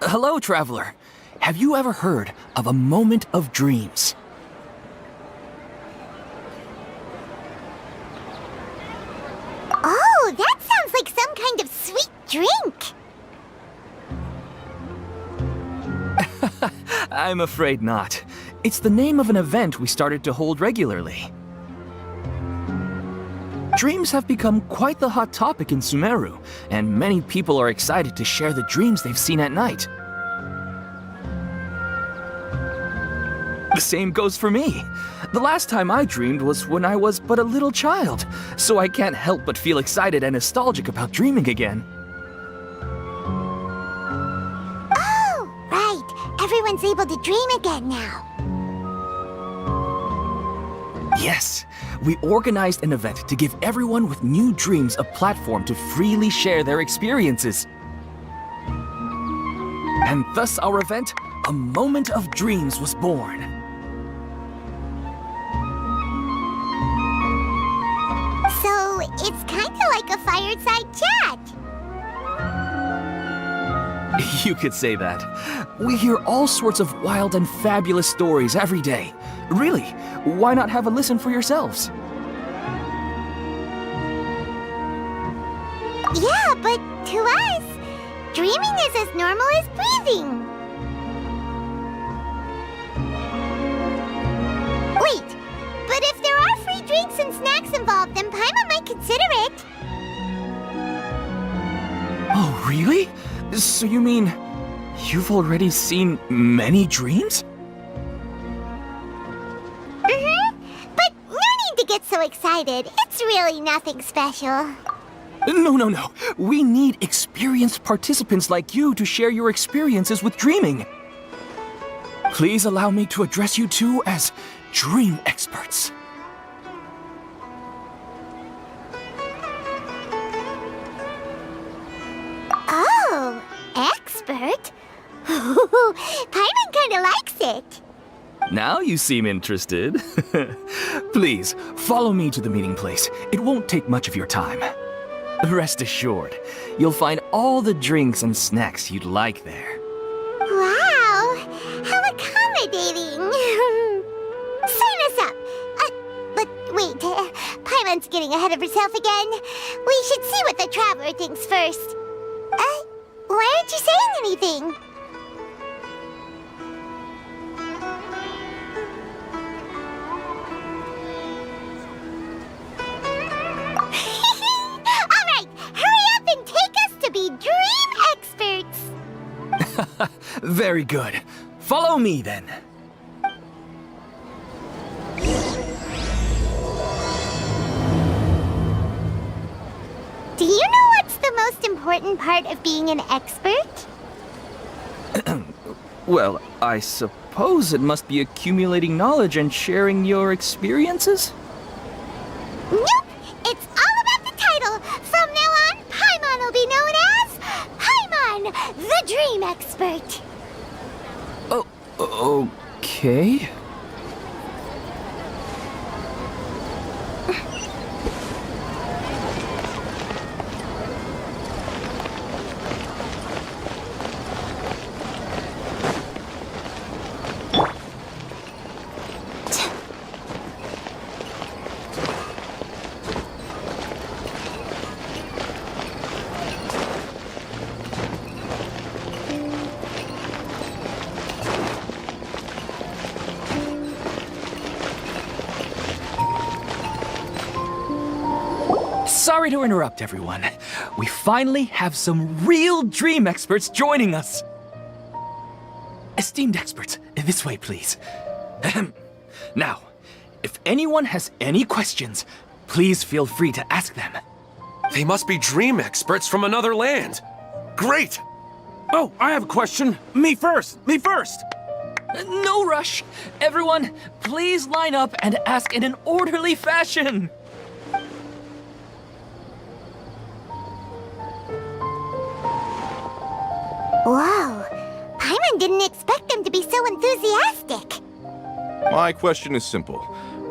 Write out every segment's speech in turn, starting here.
Hello, traveler. Have you ever heard of a moment of dreams? Oh, that sounds like some kind of sweet drink. I'm afraid not. It's the name of an event we started to hold regularly. Dreams have become quite the hot topic in Sumeru, and many people are excited to share the dreams they've seen at night. The same goes for me. The last time I dreamed was when I was but a little child, so I can't help but feel excited and nostalgic about dreaming again. Oh, right. Everyone's able to dream again now. Yes, we organized an event to give everyone with new dreams a platform to freely share their experiences. And thus our event, A Moment of Dreams, was born. So, it's kinda like a fireside chat. You could say that. We hear all sorts of wild and fabulous stories every day. Really, why not have a listen for yourselves? Yeah, but to us, dreaming is as normal as breathing. Wait, but if there are free drinks and snacks involved, then Paimon might consider it. Oh, really? So you mean you've already seen many dreams? But no need to get so excited. It's really nothing special. No. We need experienced participants like you to share your experiences with dreaming. Please allow me to address you two as dream experts. Oh, expert? Paimon kinda likes it. Now you seem interested. Please, follow me to the meeting place. It won't take much of your time. Rest assured, you'll find all the drinks and snacks you'd like there. Wow, how accommodating. Sign us up. But wait, Paimon's getting ahead of herself again. We should see what the traveler thinks first. Why aren't you saying anything? All right, hurry up and take us to be dream experts. Very good. Follow me then. Do you know what's the most important part of being an expert? Well, I suppose it must be accumulating knowledge and sharing your experiences? Nope! It's all about the title! From now on, Paimon will be known as Paimon, the Dream Expert! Oh, okay. Sorry to interrupt, everyone. We finally have some real dream experts joining us. Esteemed experts, this way, please. Now, if anyone has any questions, please feel free to ask them. They must be dream experts from another land. Great! Oh, I have a question. Me first! No rush. Everyone, please line up and ask in an orderly fashion. Whoa, Paimon didn't expect them to be so enthusiastic. My question is simple.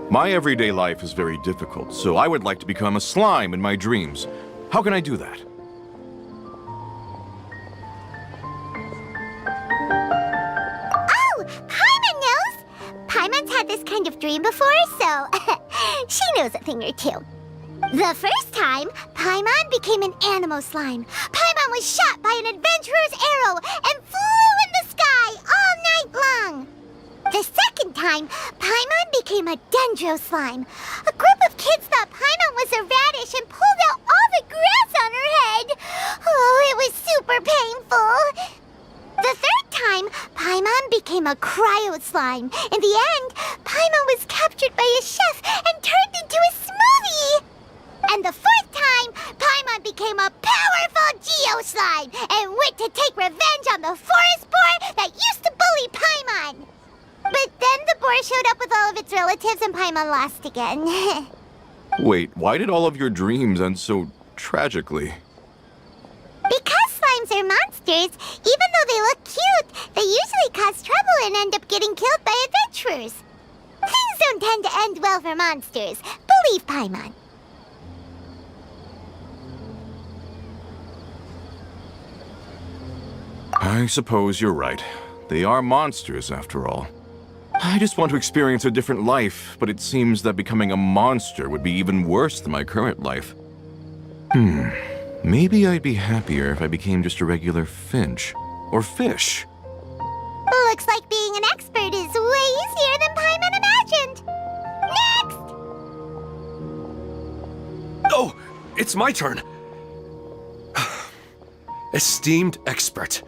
My everyday life is very difficult, so I would like to become a slime in my dreams. How can I do that? Oh, Paimon knows! Paimon's had this kind of dream before, so she knows a thing or two. The first time, Paimon became an animal slime. Paimon was shot by an adventurer's arrow and flew in the sky all night long. The second time, Paimon became a dendro slime. A group of kids thought Paimon was a radish and pulled out all the grass on her head. Oh, it was super painful. The third time, Paimon became a cryo slime. In the end, Paimon was captured by a chef and turned into a smoothie. And the fourth time, Paimon became a powerful geo slime and went to take revenge on the forest boar that used to bully Paimon. But then the boar showed up with all of its relatives and Paimon lost again. Wait, why did all of your dreams end so tragically? Because slimes are monsters, even though they look cute, they usually cause trouble and end up getting killed by adventurers. Things don't tend to end well for monsters. Believe Paimon. I suppose you're right. They are monsters, after all. I just want to experience a different life, but it seems that becoming a monster would be even worse than my current life. Maybe I'd be happier if I became just a regular finch. Or fish. Looks like being an expert is way easier than Paimon imagined. Next! Oh, it's my turn. Esteemed expert,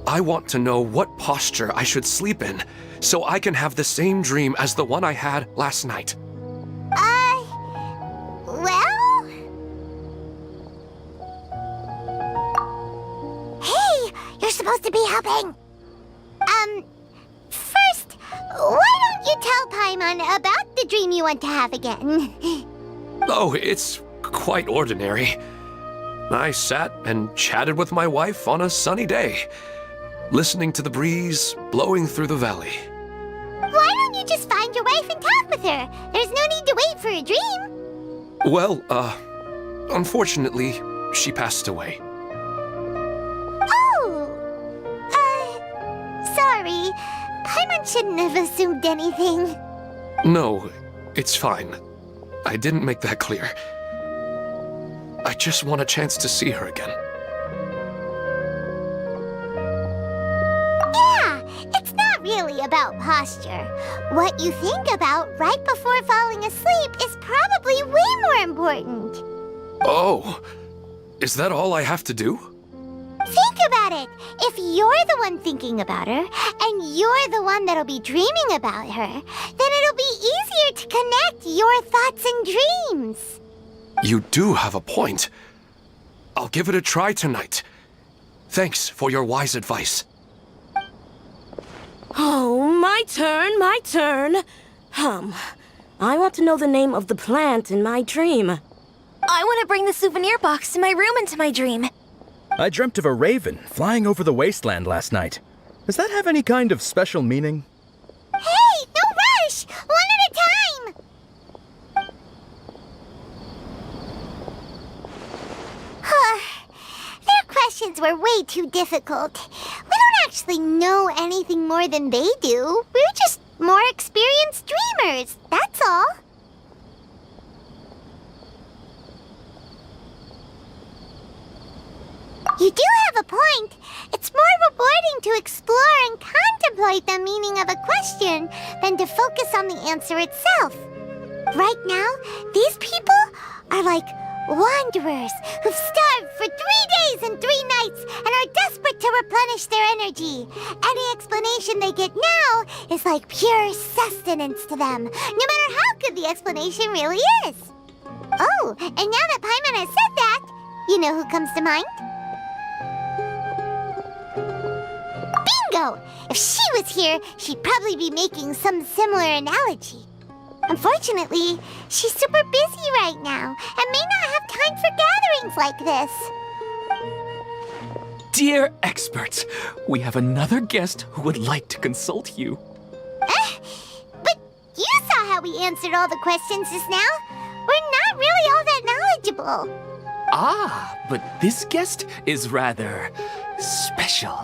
I want to know what posture I should sleep in so I can have the same dream as the one I had last night. Well? Hey, you're supposed to be helping. First, why don't you tell Paimon about the dream you want to have again? Oh, it's quite ordinary. I sat and chatted with my wife on a sunny day, listening to the breeze blowing through the valley. Why don't you just find your wife and talk with her? There's no need to wait for a dream. Well, unfortunately, she passed away. Oh! Sorry. Paimon shouldn't have assumed anything. No, it's fine. I didn't make that clear. I just want a chance to see her again. Yeah, it's not really about posture. What you think about right before falling asleep is probably way more important. Oh, is that all I have to do? Think about it. If you're the one thinking about her, and you're the one that'll be dreaming about her, then it'll be easier to connect your thoughts and dreams. You do have a point. I'll give it a try tonight. Thanks for your wise advice. Oh, my turn, my turn. I want to know the name of the plant in my dream. I want to bring the souvenir box to my room into my dream. I dreamt of a raven flying over the wasteland last night. Does that have any kind of special meaning? Hey, no rush! One at a time! Their questions were way too difficult. We don't actually know anything more than they do. We're just more experienced dreamers, that's all. You do have a point. It's more rewarding to explore and contemplate the meaning of a question than to focus on the answer itself. Right now, these people are like wanderers who've starved for 3 days and 3 nights and are desperate to replenish their energy. Any explanation they get now is like pure sustenance to them, no matter how good the explanation really is. Oh, and now that Paimon has said that, you know who comes to mind? Bingo! If she was here, she'd probably be making some similar analogy. Unfortunately, she's super busy right now and may not have time for gatherings like this. Dear experts, we have another guest who would like to consult you. how we answered all the questions just now. We're not really all that knowledgeable. Ah, but this guest is rather special.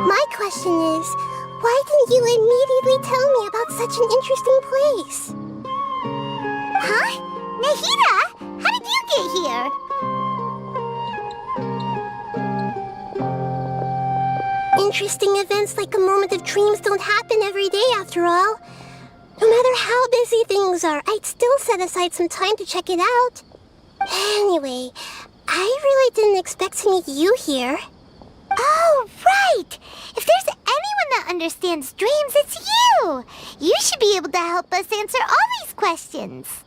My question is, why didn't you immediately tell me about such an interesting place? Huh? Nahida, how did you get here? Interesting events like a moment of dreams don't happen every day after all. No matter how busy things are, I'd still set aside some time to check it out. Anyway, I really didn't expect to meet you here. Oh, right! If there's anyone that understands dreams, it's you! You should be able to help us answer all these questions.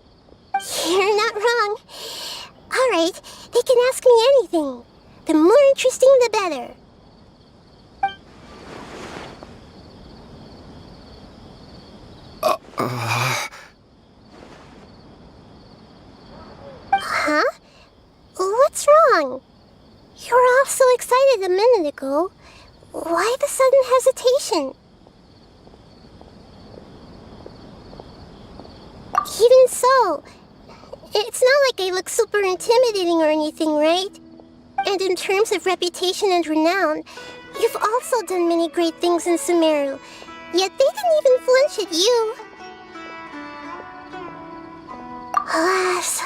You're not wrong. All right, they can ask me anything. The more interesting, the better. Huh? What's wrong? You were all so excited a minute ago. Why the sudden hesitation? Even so, it's not like I look super intimidating or anything, right? And in terms of reputation and renown, you've also done many great things in Sumeru, yet they didn't even flinch at you. Alas,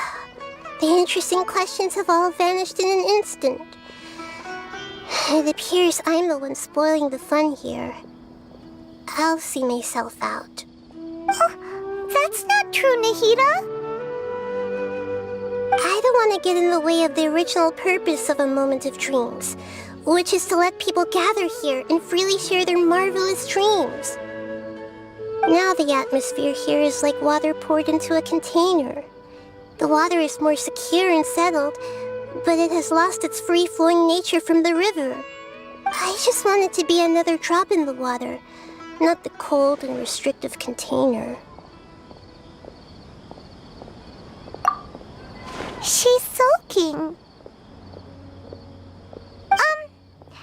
the interesting questions have all vanished in an instant. It appears I'm the one spoiling the fun here. I'll see myself out. Oh, that's not true, Nahida. I don't want to get in the way of the original purpose of a moment of dreams, which is to let people gather here and freely share their marvelous dreams. Now the atmosphere here is like water poured into a container. The water is more secure and settled, but it has lost its free-flowing nature from the river. I just want it to be another drop in the water, not the cold and restrictive container. She's sulking.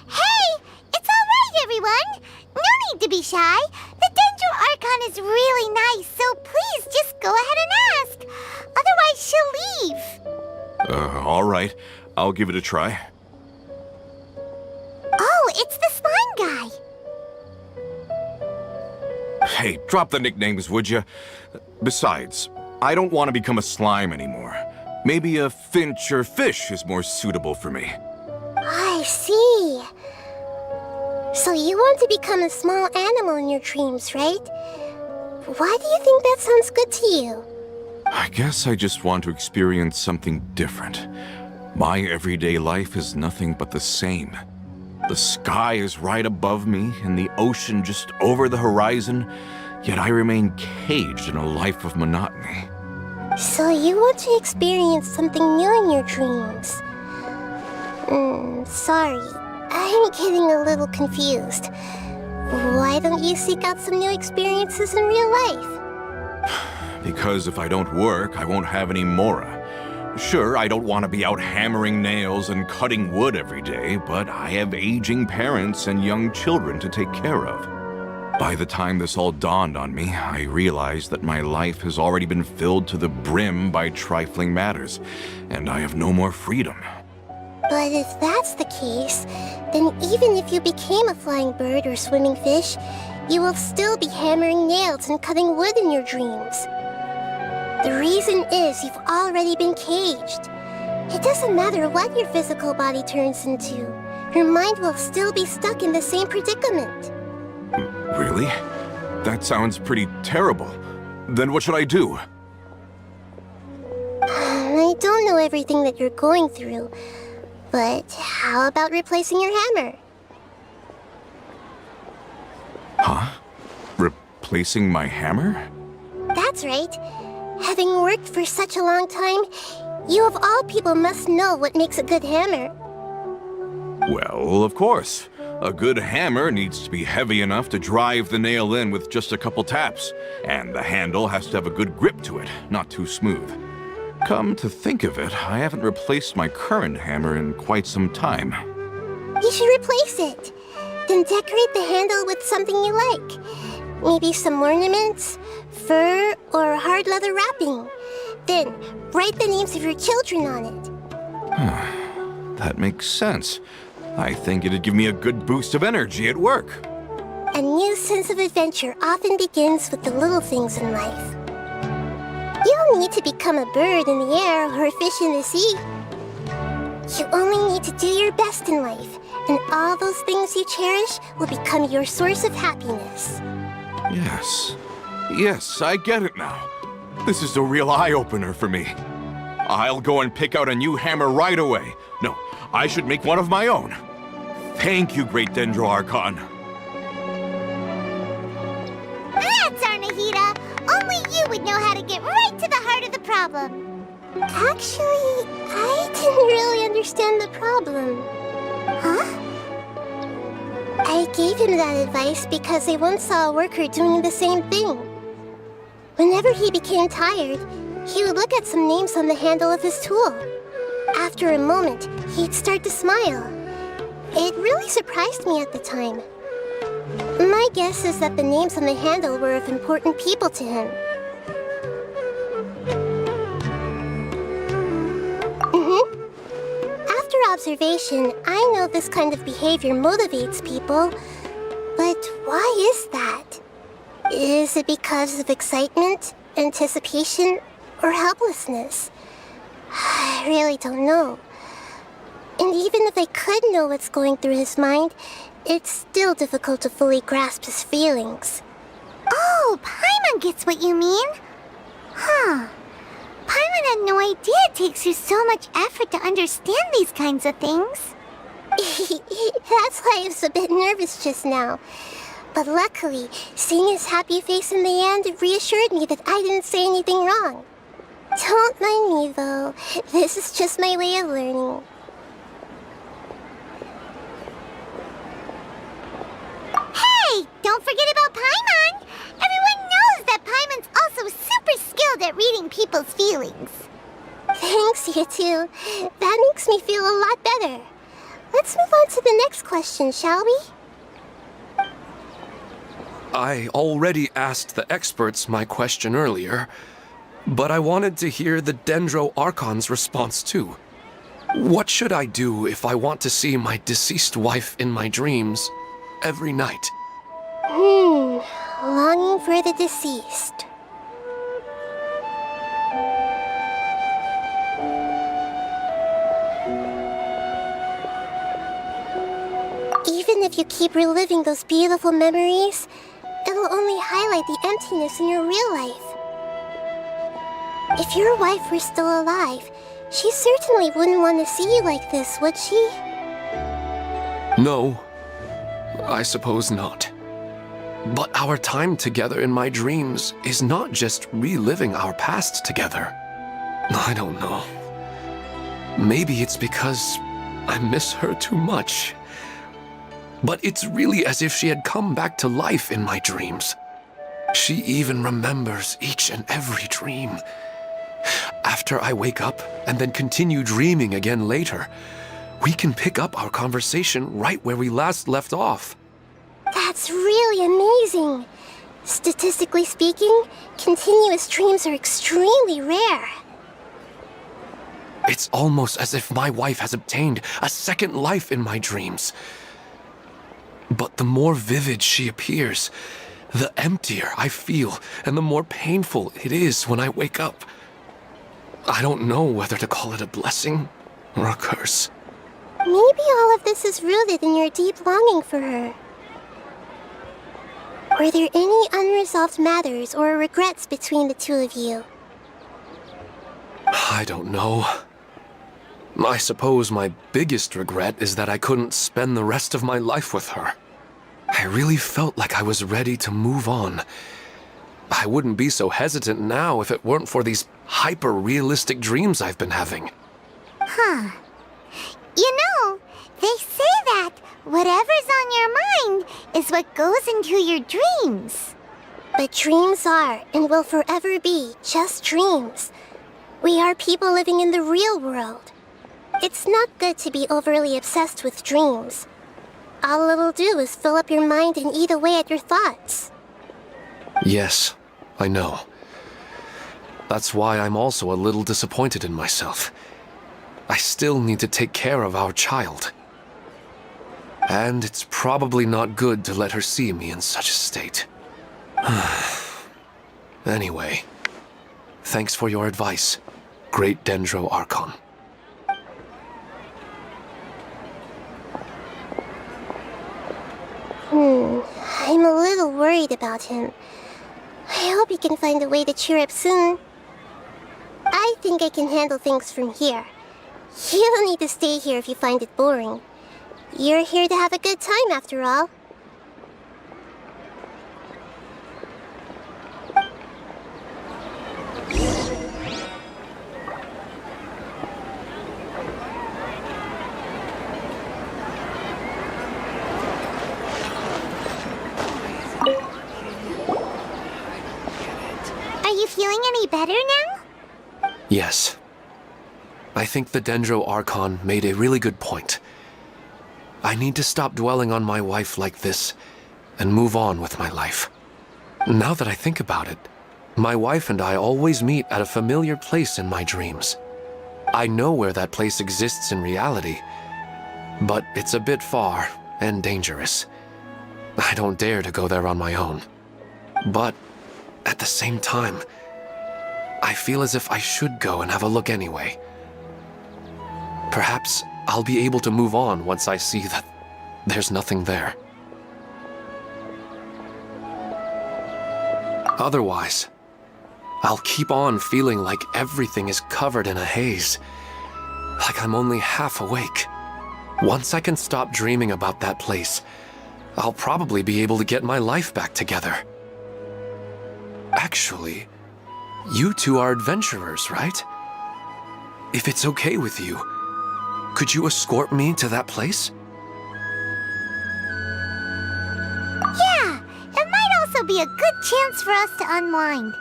Hey! It's all right, everyone! No need to be shy. The Thankyou Archon is really nice, so please just go ahead and ask. Otherwise, she'll leave. All right. I'll give it a try. Oh, it's the slime guy. Hey, drop the nicknames, would you? Besides, I don't want to become a slime anymore. Maybe a finch or fish is more suitable for me. I see. So you want to become a small animal in your dreams, right? Why do you think that sounds good to you? I guess I just want to experience something different. My everyday life is nothing but the same. The sky is right above me and the ocean just over the horizon, yet I remain caged in a life of monotony. So you want to experience something new in your dreams? Sorry. I'm getting a little confused. Why don't you seek out some new experiences in real life? Because if I don't work, I won't have any mora. Sure, I don't want to be out hammering nails and cutting wood every day, but I have aging parents and young children to take care of. By the time this all dawned on me, I realized that my life has already been filled to the brim by trifling matters, and I have no more freedom. But if that's the case, then even if you became a flying bird or swimming fish, you will still be hammering nails and cutting wood in your dreams. The reason is you've already been caged. It doesn't matter what your physical body turns into. Your mind will still be stuck in the same predicament. Really? That sounds pretty terrible. Then what should I do? I don't know everything that you're going through, but how about replacing your hammer? Huh? Replacing my hammer? That's right. Having worked for such a long time, you of all people must know what makes a good hammer. Well, of course. A good hammer needs to be heavy enough to drive the nail in with just a couple taps, and the handle has to have a good grip to it, not too smooth. Come to think of it, I haven't replaced my current hammer in quite some time. You should replace it. Then decorate the handle with something you like. Maybe some ornaments, fur, or hard leather wrapping. Then write the names of your children on it. That makes sense. I think it'd give me a good boost of energy at work. A new sense of adventure often begins with the little things in life. You don't need to become a bird in the air or a fish in the sea. You only need to do your best in life, and all those things you cherish will become your source of happiness. Yes, I get it now. This is a real eye-opener for me. I'll go and pick out a new hammer right away. No, I should make one of my own. Thank you, Great Dendro Archon. That's Arnahita! Only you would know how to get right to the heart of the problem. Actually, I didn't really understand the problem. Huh? I gave him that advice because I once saw a worker doing the same thing. Whenever he became tired, he would look at some names on the handle of his tool. After a moment, he'd start to smile. It really surprised me at the time. My guess is that the names on the handle were of important people to him. After observation, I know this kind of behavior motivates people. But why is that? Is it because of excitement, anticipation, or helplessness? I really don't know. And even if I could know what's going through his mind, it's still difficult to fully grasp his feelings. Oh, Paimon gets what you mean. Huh. Paimon had no idea it takes you so much effort to understand these kinds of things. That's why I was a bit nervous just now. But luckily, seeing his happy face in the end reassured me that I didn't say anything wrong. Don't mind me, though. This is just my way of learning. Hey! Don't forget about Paimon! Everyone knows that Paimon's also super skilled at reading people's feelings. Thanks, you two. That makes me feel a lot better. Let's move on to the next question, shall we? I already asked the experts my question earlier, but I wanted to hear the Dendro Archon's response too. What should I do if I want to see my deceased wife in my dreams every night? Longing for the deceased. Even if you keep reliving those beautiful memories, it'll only highlight the emptiness in your real life. If your wife were still alive, she certainly wouldn't want to see you like this, would she? No, I suppose not. But our time together in my dreams is not just reliving our past together. I don't know. Maybe it's because I miss her too much. But it's really as if she had come back to life in my dreams. She even remembers each and every dream. After I wake up and then continue dreaming again later, we can pick up our conversation right where we last left off. That's really amazing. Statistically speaking, continuous dreams are extremely rare. It's almost as if my wife has obtained a second life in my dreams. But the more vivid she appears, the emptier I feel and the more painful it is when I wake up. I don't know whether to call it a blessing or a curse. Maybe all of this is rooted in your deep longing for her. Were there any unresolved matters or regrets between the two of you? I don't know. I suppose my biggest regret is that I couldn't spend the rest of my life with her. I really felt like I was ready to move on. I wouldn't be so hesitant now if it weren't for these hyper-realistic dreams I've been having. Huh. You know, they say that whatever's on your mind is what goes into your dreams. But dreams are and will forever be just dreams. We are people living in the real world. It's not good to be overly obsessed with dreams. All it'll do is fill up your mind and eat away at your thoughts. Yes, I know. That's why I'm also a little disappointed in myself. I still need to take care of our child. And it's probably not good to let her see me in such a state. Anyway, thanks for your advice, Great Dendro Archon. I'm a little worried about him. I hope he can find a way to cheer up soon. I think I can handle things from here. You don't need to stay here if you find it boring. You're here to have a good time after all. Are you feeling any better now? Yes. I think the Dendro Archon made a really good point. I need to stop dwelling on my wife like this and move on with my life. Now that I think about it, my wife and I always meet at a familiar place in my dreams. I know where that place exists in reality, but it's a bit far and dangerous. I don't dare to go there on my own. But at the same time, I feel as if I should go and have a look anyway. Perhaps I'll be able to move on once I see that there's nothing there. Otherwise, I'll keep on feeling like everything is covered in a haze, like I'm only half awake. Once I can stop dreaming about that place, I'll probably be able to get my life back together. Actually, you two are adventurers, right? If it's okay with you, could you escort me to that place? Yeah, it might also be a good chance for us to unwind.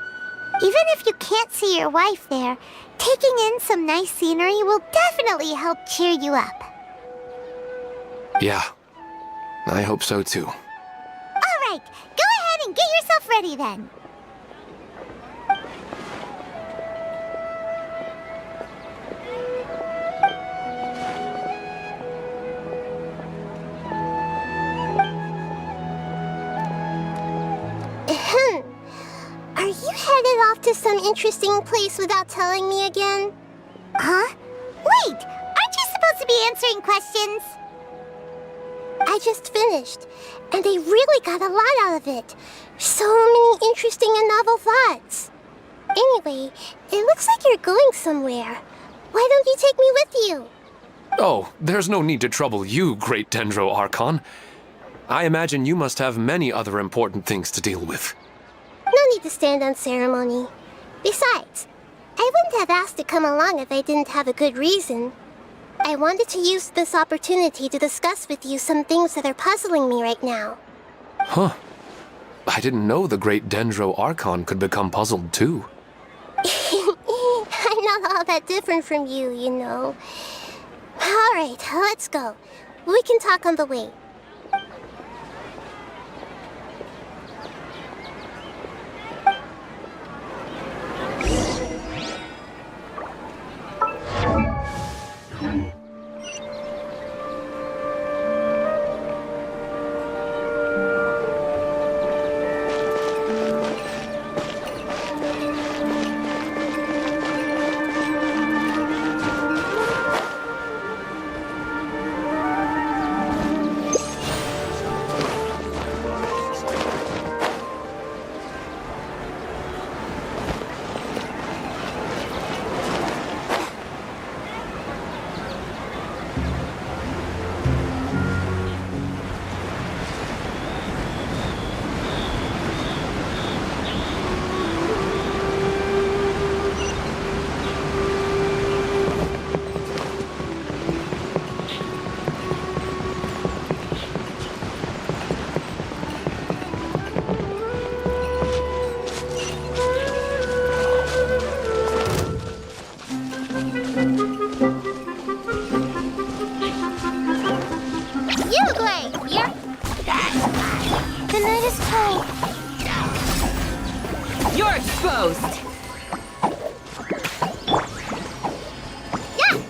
Even if you can't see your wife there, taking in some nice scenery will definitely help cheer you up. Yeah, I hope so too. All right, go ahead and get yourself ready then. Are you headed off to some interesting place without telling me again? Huh? Wait! Aren't you supposed to be answering questions? I just finished, and I really got a lot out of it. So many interesting and novel thoughts. Anyway, it looks like you're going somewhere. Why don't you take me with you? Oh, there's no need to trouble you, Great Dendro Archon. I imagine you must have many other important things to deal with. No need to stand on ceremony. Besides, I wouldn't have asked to come along if I didn't have a good reason. I wanted to use this opportunity to discuss with you some things that are puzzling me right now. Huh. I didn't know the Great Dendro Archon could become puzzled too. I'm not all that different from you, you know. Alright, let's go. We can talk on the way. away. Here. The night is cold. You're exposed! Yeah.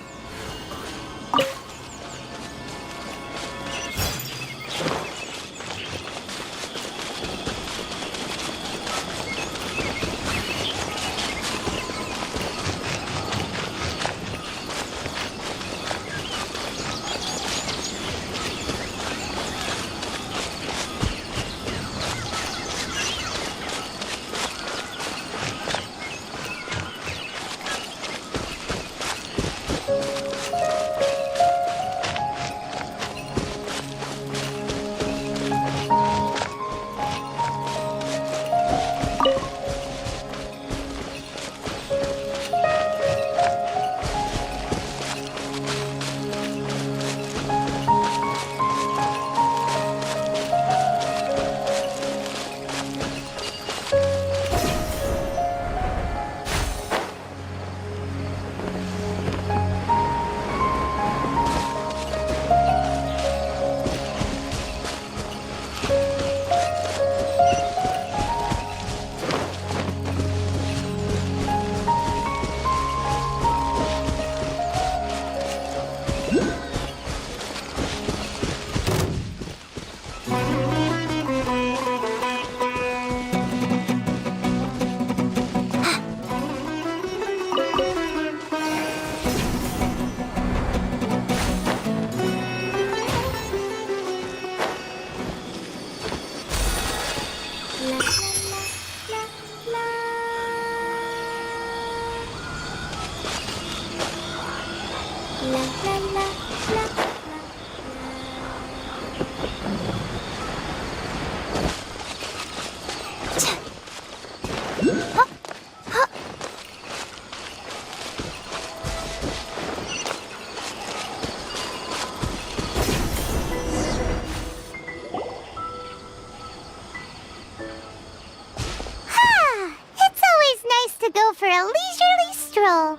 It's always nice to go for a leisurely stroll.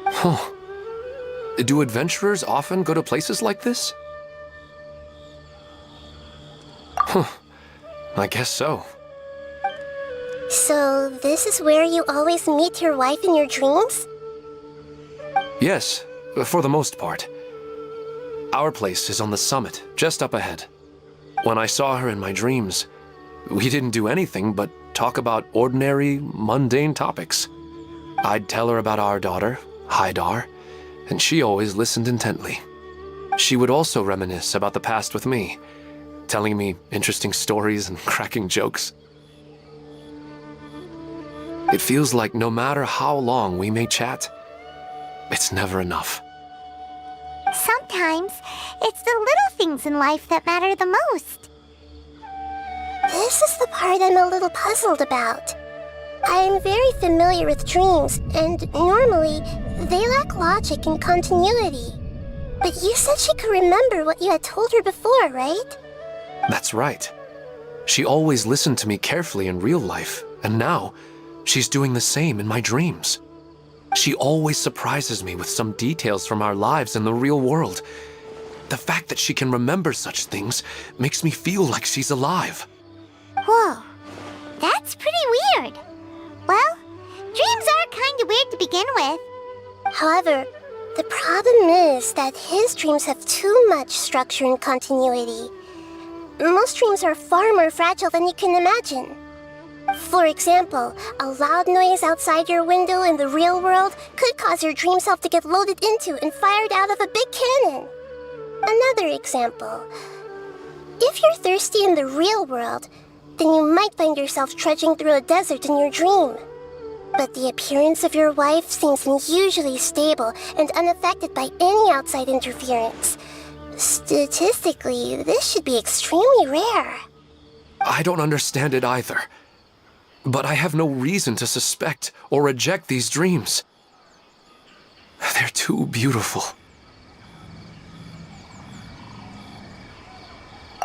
Huh. Do adventurers often go to places like this? Huh. I guess so. So, this is where you always meet your wife in your dreams? Yes, for the most part. Our place is on the summit, just up ahead. When I saw her in my dreams, we didn't do anything but talk about ordinary, mundane topics. I'd tell her about our daughter, Haidar, and she always listened intently. She would also reminisce about the past with me, telling me interesting stories and cracking jokes. It feels like no matter how long we may chat, it's never enough. Sometimes, it's the little things in life that matter the most. This is the part I'm a little puzzled about. I am very familiar with dreams, and normally, they lack logic and continuity. But you said she could remember what you had told her before, right? That's right. She always listened to me carefully in real life, and now, she's doing the same in my dreams. She always surprises me with some details from our lives in the real world. The fact that she can remember such things makes me feel like she's alive. Whoa, that's pretty weird. Well, dreams are kind of weird to begin with. However, the problem is that his dreams have too much structure and continuity. Most dreams are far more fragile than you can imagine. For example, a loud noise outside your window in the real world could cause your dream self to get loaded into and fired out of a big cannon. Another example. If you're thirsty in the real world, then you might find yourself trudging through a desert in your dream. But the appearance of your wife seems unusually stable and unaffected by any outside interference. Statistically, this should be extremely rare. I don't understand it either. But I have no reason to suspect or reject these dreams. They're too beautiful.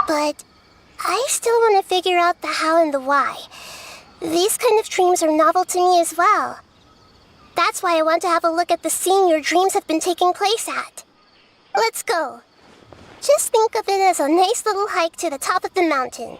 But I still want to figure out the how and the why. These kind of dreams are novel to me as well. That's why I want to have a look at the scene your dreams have been taking place at. Let's go. Just think of it as a nice little hike to the top of the mountain.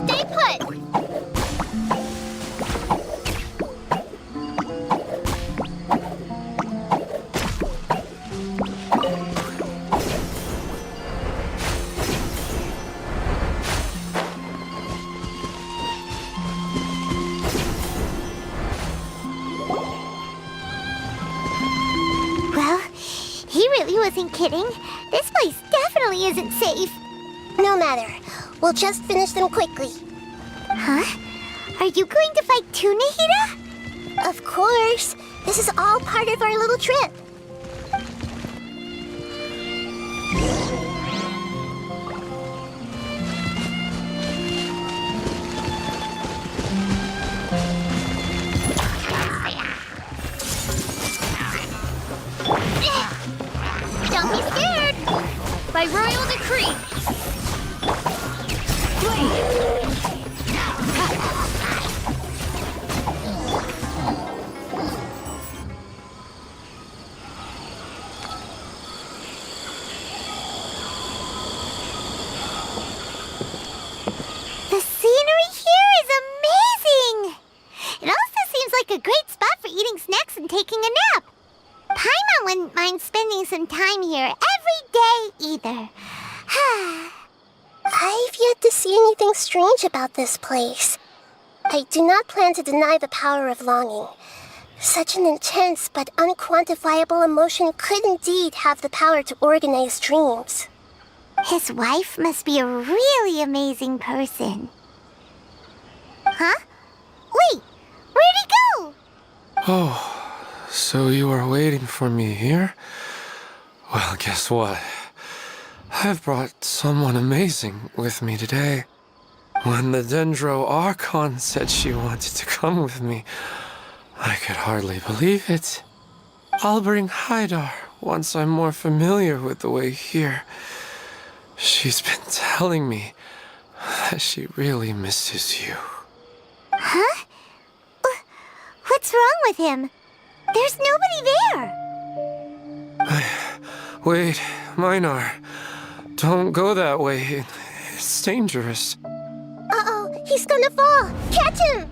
Stay put! Well, he really wasn't kidding. This place definitely isn't safe. No matter. We'll just finish them quickly. Huh? Are you going to fight too, Nahida? Of course. This is all part of our little trip. Don't be scared! By royal decree! The scenery here is amazing! It also seems like a great spot for eating snacks and taking a nap. Paimon wouldn't mind spending some time here every day either. I've yet to see anything strange about this place. I do not plan to deny the power of longing. Such an intense but unquantifiable emotion could indeed have the power to organize dreams. His wife must be a really amazing person. Huh? Wait, where'd he go? Oh, so you are waiting for me here? Well, guess what? I've brought someone amazing with me today. When the Dendro Archon said she wanted to come with me, I could hardly believe it. I'll bring Haidar once I'm more familiar with the way here. She's been telling me that she really misses you. Huh? What's wrong with him? There's nobody there. Wait, Minar. Don't go that way. It's dangerous. Uh-oh, he's gonna fall. Catch him!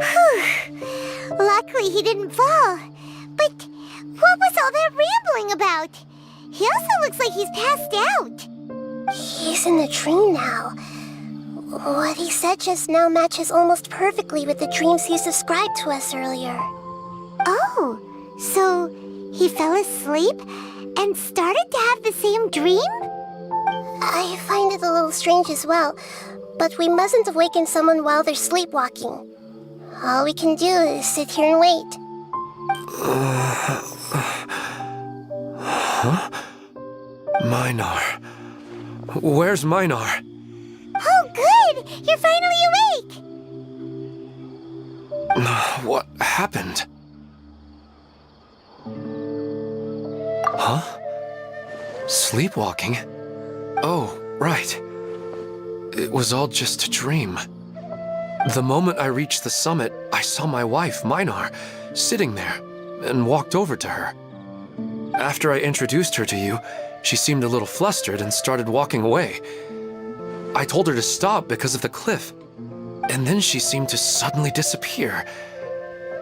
Whew. Luckily he didn't fall. But what was all that rambling about? He also looks like he's passed out. He's in a dream now. What he said just now matches almost perfectly with the dreams he's described to us earlier. Oh, so he fell asleep and started to have the same dream? I find it a little strange as well, but we mustn't awaken someone while they're sleepwalking. All we can do is sit here and wait. Huh? Minar. Where's Minar? Oh, good! You're finally awake! What happened? Huh? Sleepwalking? Oh, right. It was all just a dream. The moment I reached the summit, I saw my wife, Minar, sitting there, and walked over to her. After I introduced her to you, she seemed a little flustered and started walking away. I told her to stop because of the cliff, and then she seemed to suddenly disappear.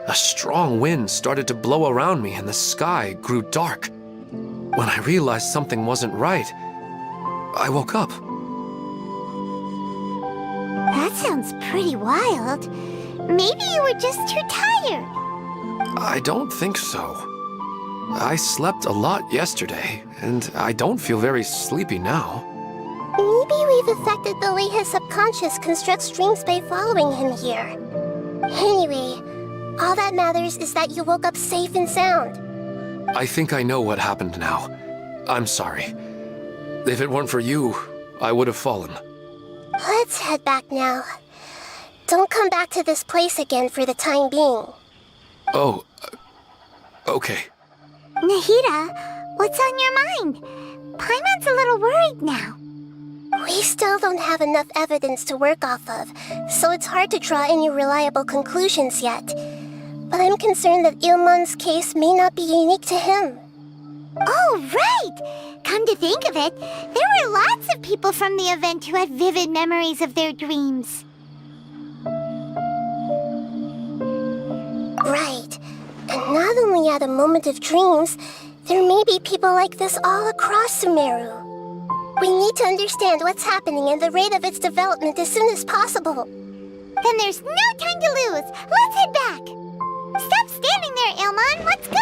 A strong wind started to blow around me and the sky grew dark. When I realized something wasn't right, I woke up. sounds pretty wild. Maybe you were just too tired. I don't think so. I slept a lot yesterday, and I don't feel very sleepy now. Maybe we've affected the way his subconscious constructs dreams by following him here. Anyway, all that matters is that you woke up safe and sound. I think I know what happened now. I'm sorry. If it weren't for you, I would have fallen. Let's head back now. Don't come back to this place again for the time being. Oh, okay. Nahida, what's on your mind? Paimon's a little worried now. We still don't have enough evidence to work off of, so it's hard to draw any reliable conclusions yet. But I'm concerned that Ilmon's case may not be unique to him. Oh, right! Come to think of it, there were lots of people from the event who had vivid memories of their dreams. Right. And not only at a moment of dreams, there may be people like this all across Sumeru. We need to understand what's happening and the rate of its development as soon as possible. Then there's no time to lose. Let's head back. Stop standing there, Ilmon. Let's go.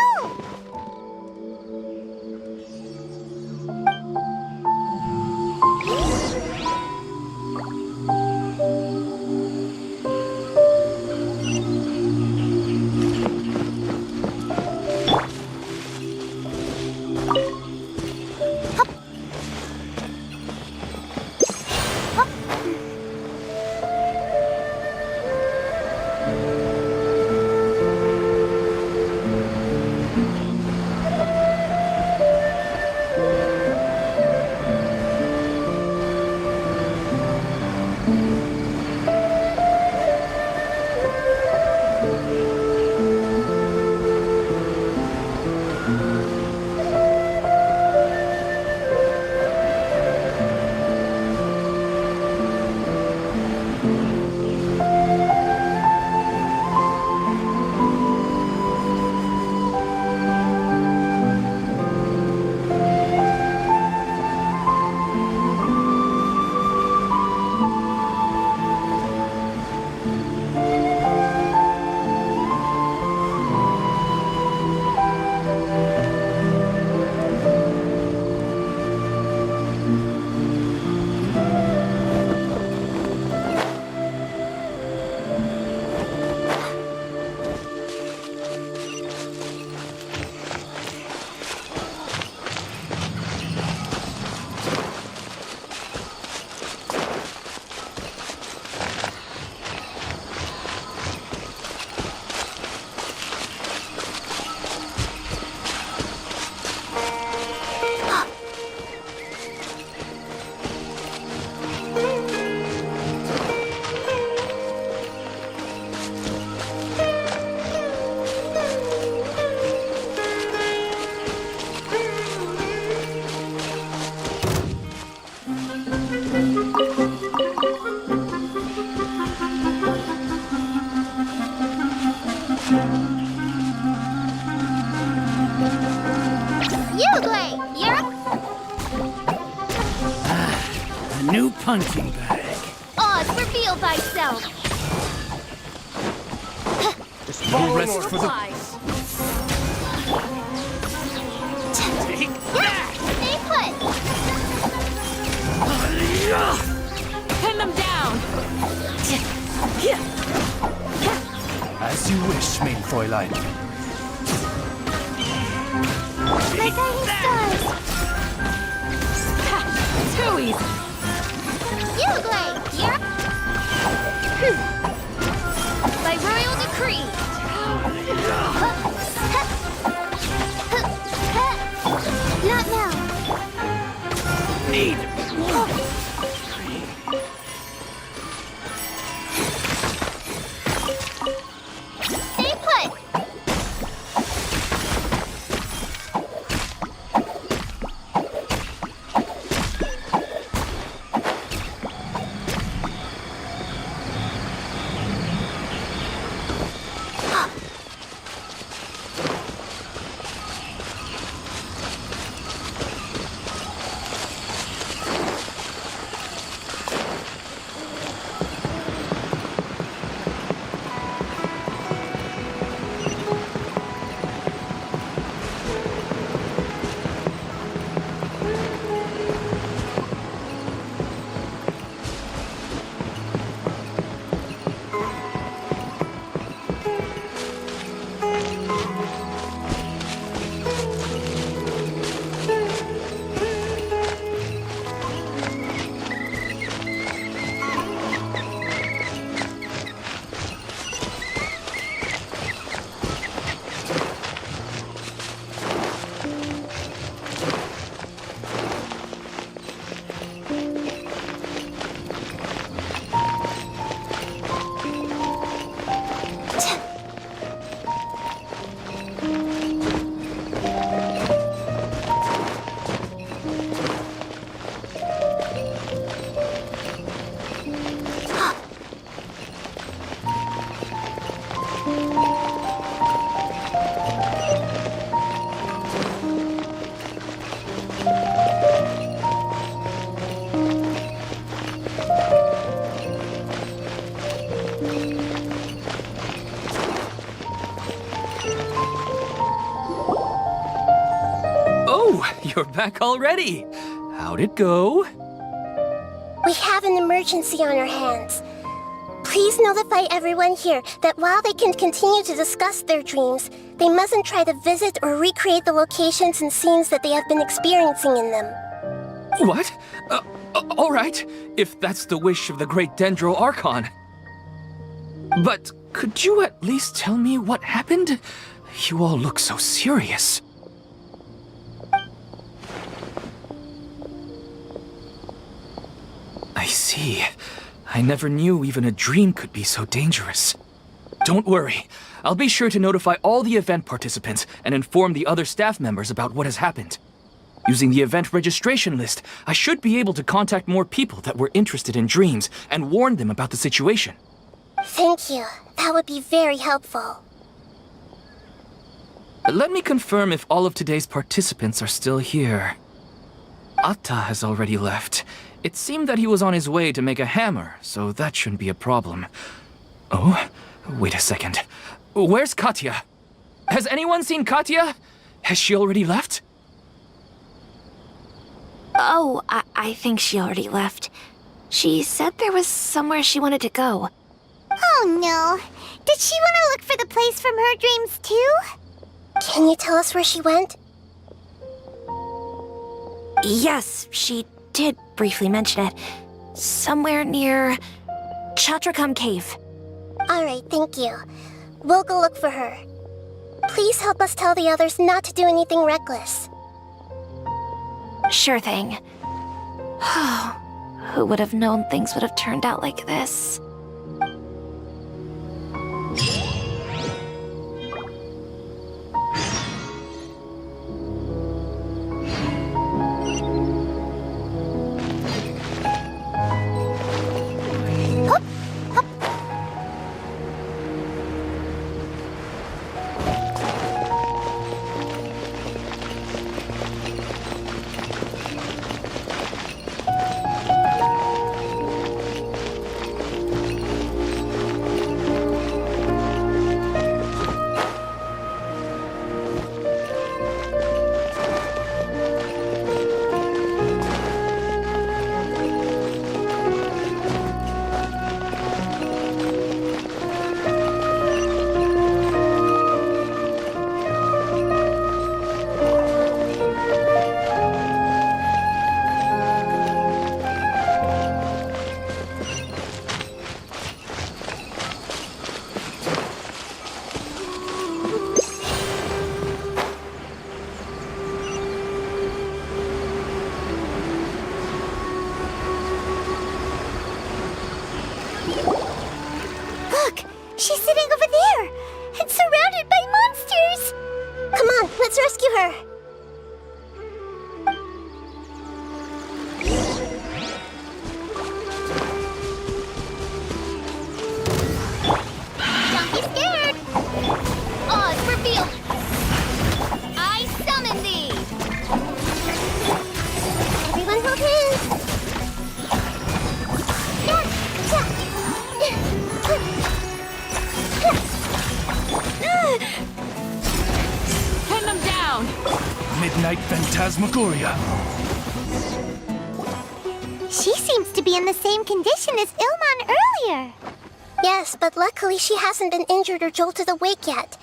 New punching bag. Oz, reveal thyself. No rest for the... Take that! Stay put! Pin them down! As you wish, main Fräulein. Like stars. Too easy. By royal decree. Not now. Need. Stay put. Oh, you're back already. How'd it go? We have an emergency on our hands. Please notify everyone here that while they can continue to discuss their dreams, they mustn't try to visit or recreate the locations and scenes that they have been experiencing in them. What? All right, if that's the wish of the great Dendro Archon. But could you at least tell me what happened? You all look so serious. I see. I never knew even a dream could be so dangerous. Don't worry. I'll be sure to notify all the event participants and inform the other staff members about what has happened. Using the event registration list, I should be able to contact more people that were interested in dreams and warn them about the situation. Thank you. That would be very helpful. Let me confirm if all of today's participants are still here. Atta has already left. It seemed that he was on his way to make a hammer, so that shouldn't be a problem. Oh, wait a second. Where's Katya? Has anyone seen Katya? Has she already left? Oh, I think she already left. She said there was somewhere she wanted to go. Oh no. Did she want to look for the place from her dreams too? Can you tell us where she went? Yes, she did briefly mention it. Somewhere near Chatrakam Cave. Alright, thank you. We'll go look for her. Please help us tell the others not to do anything reckless. Sure thing. Who would have known things would have turned out like this? She's sitting over there and surrounded by monsters. Come on, let's rescue her. Don't be scared. Oz revealed. I summon thee. Everyone hold hands. Pin them down! Midnight Phantasmagoria. She seems to be in the same condition as Ilman earlier. Yes, but luckily she hasn't been injured or jolted awake yet.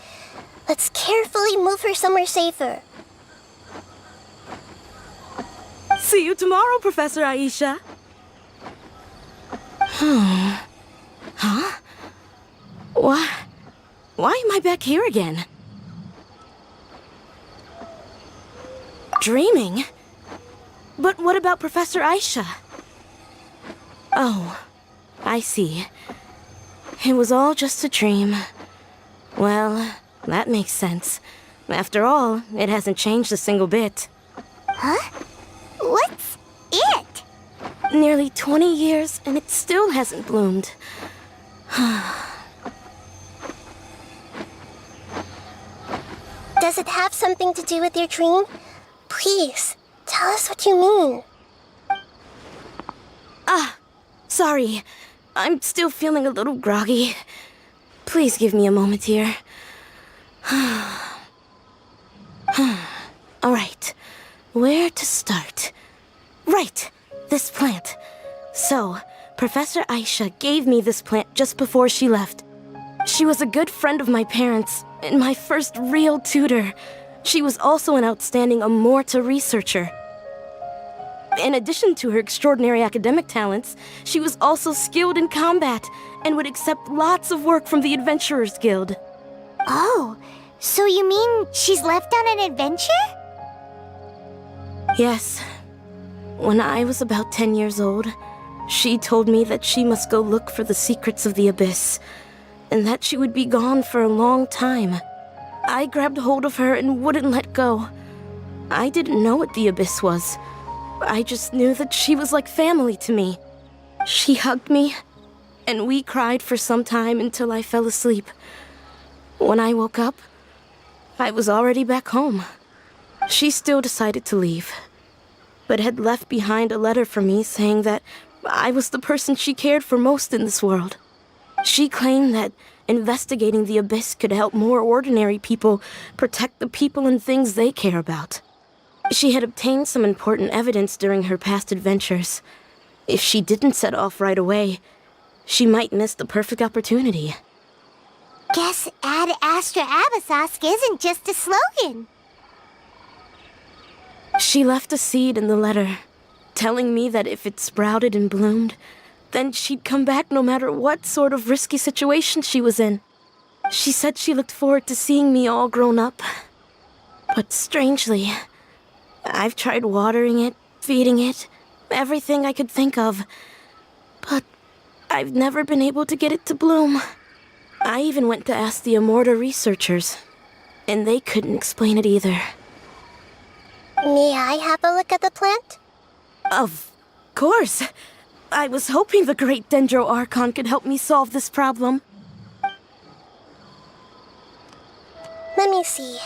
Let's carefully move her somewhere safer. See you tomorrow, Professor Aisha. Huh? Why am I back here again? Dreaming? But what about Professor Aisha? Oh, I see. It was all just a dream. Well, that makes sense. After all, it hasn't changed a single bit. Huh? What's it? Nearly 20 years, and it still hasn't bloomed. Does it have something to do with your dream? Please, tell us what you mean. Sorry. I'm still feeling a little groggy. Please give me a moment here. Alright, where to start? Right, this plant. So, Professor Aisha gave me this plant just before she left. She was a good friend of my parents and my first real tutor. She was also an outstanding Amorta researcher. In addition to her extraordinary academic talents, she was also skilled in combat and would accept lots of work from the Adventurers Guild. Oh, so you mean she's left on an adventure? Yes. When I was about 10 years old, she told me that she must go look for the secrets of the Abyss, and that she would be gone for a long time. I grabbed hold of her and wouldn't let go. I didn't know what the Abyss was. I just knew that she was like family to me. She hugged me, and we cried for some time until I fell asleep. When I woke up, I was already back home. She still decided to leave, but had left behind a letter for me saying that I was the person she cared for most in this world. She claimed that investigating the Abyss could help more ordinary people protect the people and things they care about. She had obtained some important evidence during her past adventures. If she didn't set off right away, she might miss the perfect opportunity. Guess Ad Astra Abyssosque isn't just a slogan. She left a seed in the letter, telling me that if it sprouted and bloomed, then she'd come back no matter what sort of risky situation she was in. She said she looked forward to seeing me all grown up. But strangely, I've tried watering it, feeding it, everything I could think of. But I've never been able to get it to bloom. I even went to ask the Amorta researchers, and they couldn't explain it either. May I have a look at the plant? Of course. I was hoping the great Dendro Archon could help me solve this problem. Let me see.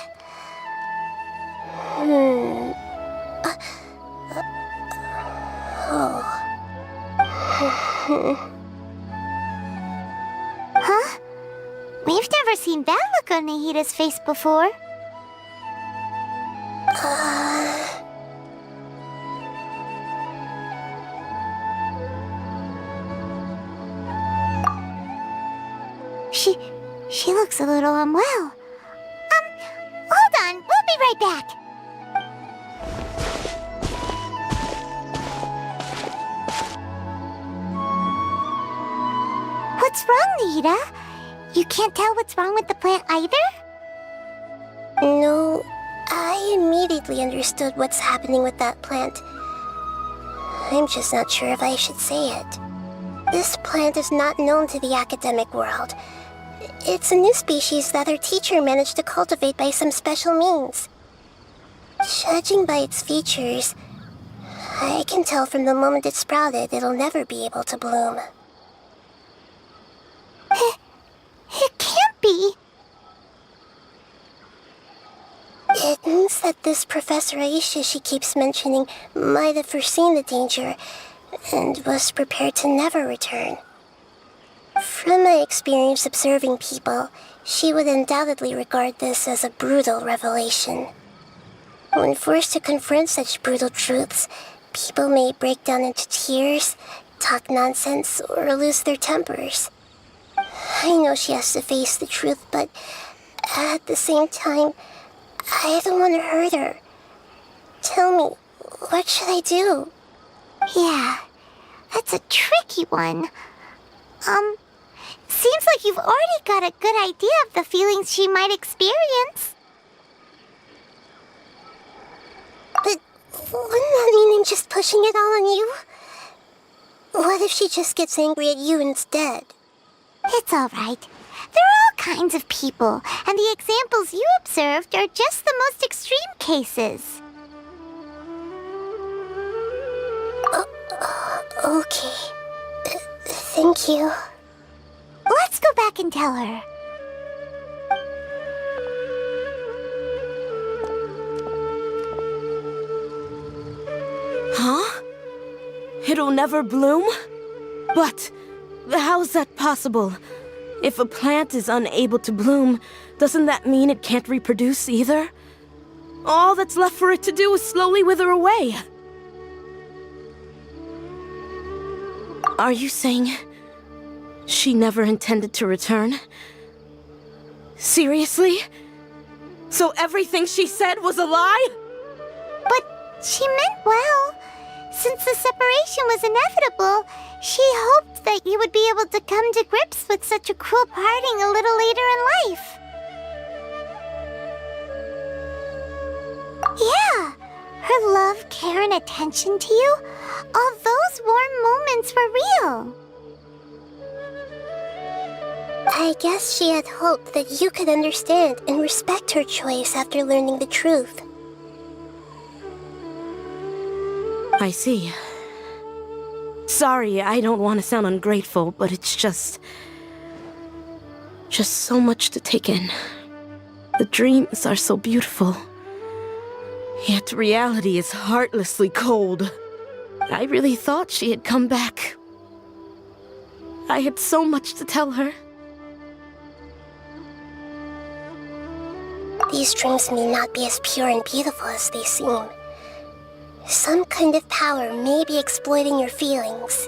Huh? We've never seen that look on Nahida's face before. She looks a little unwell. Hold on, we'll be right back. What's wrong, Nahida? You can't tell what's wrong with the plant either? No, I immediately understood what's happening with that plant. I'm just not sure if I should say it. This plant is not known to the academic world. It's a new species that our teacher managed to cultivate by some special means. Judging by its features, I can tell from the moment it sprouted it'll never be able to bloom. It can't be. It means that this Professor Aisha she keeps mentioning might have foreseen the danger and was prepared to never return. From my experience observing people, she would undoubtedly regard this as a brutal revelation. When forced to confront such brutal truths, people may break down into tears, talk nonsense, or lose their tempers. I know she has to face the truth, but at the same time, I don't want to hurt her. Tell me, what should I do? Yeah, that's a tricky one. Seems like you've already got a good idea of the feelings she might experience. But wouldn't that mean I'm just pushing it all on you? What if she just gets angry at you instead? It's all right. There are all kinds of people, and the examples you observed are just the most extreme cases. Okay. Thank you. Let's go back and tell her. Huh? It'll never bloom? But How's that possible? If a plant is unable to bloom, doesn't that mean it can't reproduce either? All that's left for it to do is slowly wither away. Are you saying she never intended to return? Seriously? So everything she said was a lie? But she meant well. Since the separation was inevitable, she hoped that you would be able to come to grips with such a cruel parting a little later in life. Yeah, her love, care, and attention to you, all those warm moments were real. I guess she had hoped that you could understand and respect her choice after learning the truth. I see. Sorry, I don't want to sound ungrateful, but it's just so much to take in. The dreams are so beautiful. Yet reality is heartlessly cold. I really thought she had come back. I had so much to tell her. These dreams may not be as pure and beautiful as they seem. Some kind of power may be exploiting your feelings.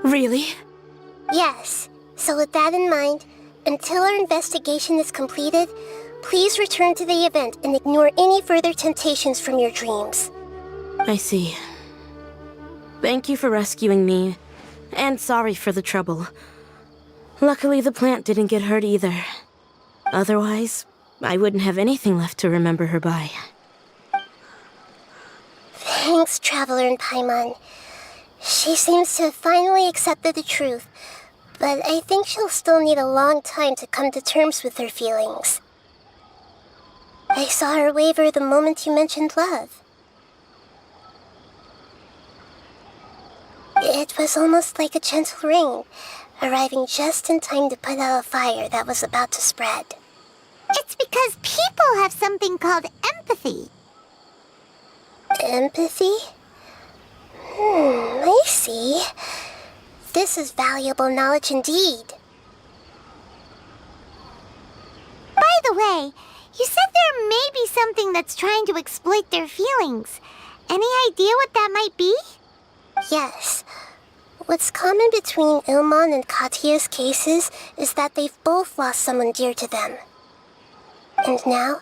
Really? Yes. So with that in mind, until our investigation is completed, please return to the event and ignore any further temptations from your dreams. I see. Thank you for rescuing me, and sorry for the trouble. Luckily, the plant didn't get hurt either. Otherwise, I wouldn't have anything left to remember her by. Thanks, Traveler and Paimon. She seems to have finally accepted the truth, but I think she'll still need a long time to come to terms with her feelings. I saw her waver the moment you mentioned love. It was almost like a gentle rain, arriving just in time to put out a fire that was about to spread. It's because people have something called empathy. Empathy? I see. This is valuable knowledge indeed. By the way, you said there may be something that's trying to exploit their feelings. Any idea what that might be? Yes. What's common between Ilmon and Katya's cases is that they've both lost someone dear to them. And now,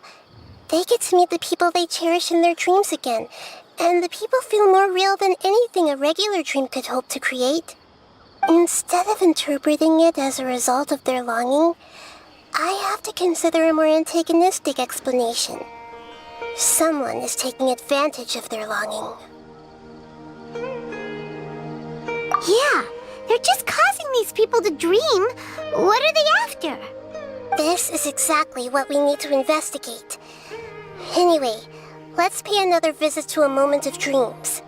they get to meet the people they cherish in their dreams again, and the people feel more real than anything a regular dream could hope to create. Instead of interpreting it as a result of their longing, I have to consider a more antagonistic explanation. Someone is taking advantage of their longing. Yeah, they're just causing these people to dream. What are they after? This is exactly what we need to investigate. Anyway, let's pay another visit to a moment of dreams.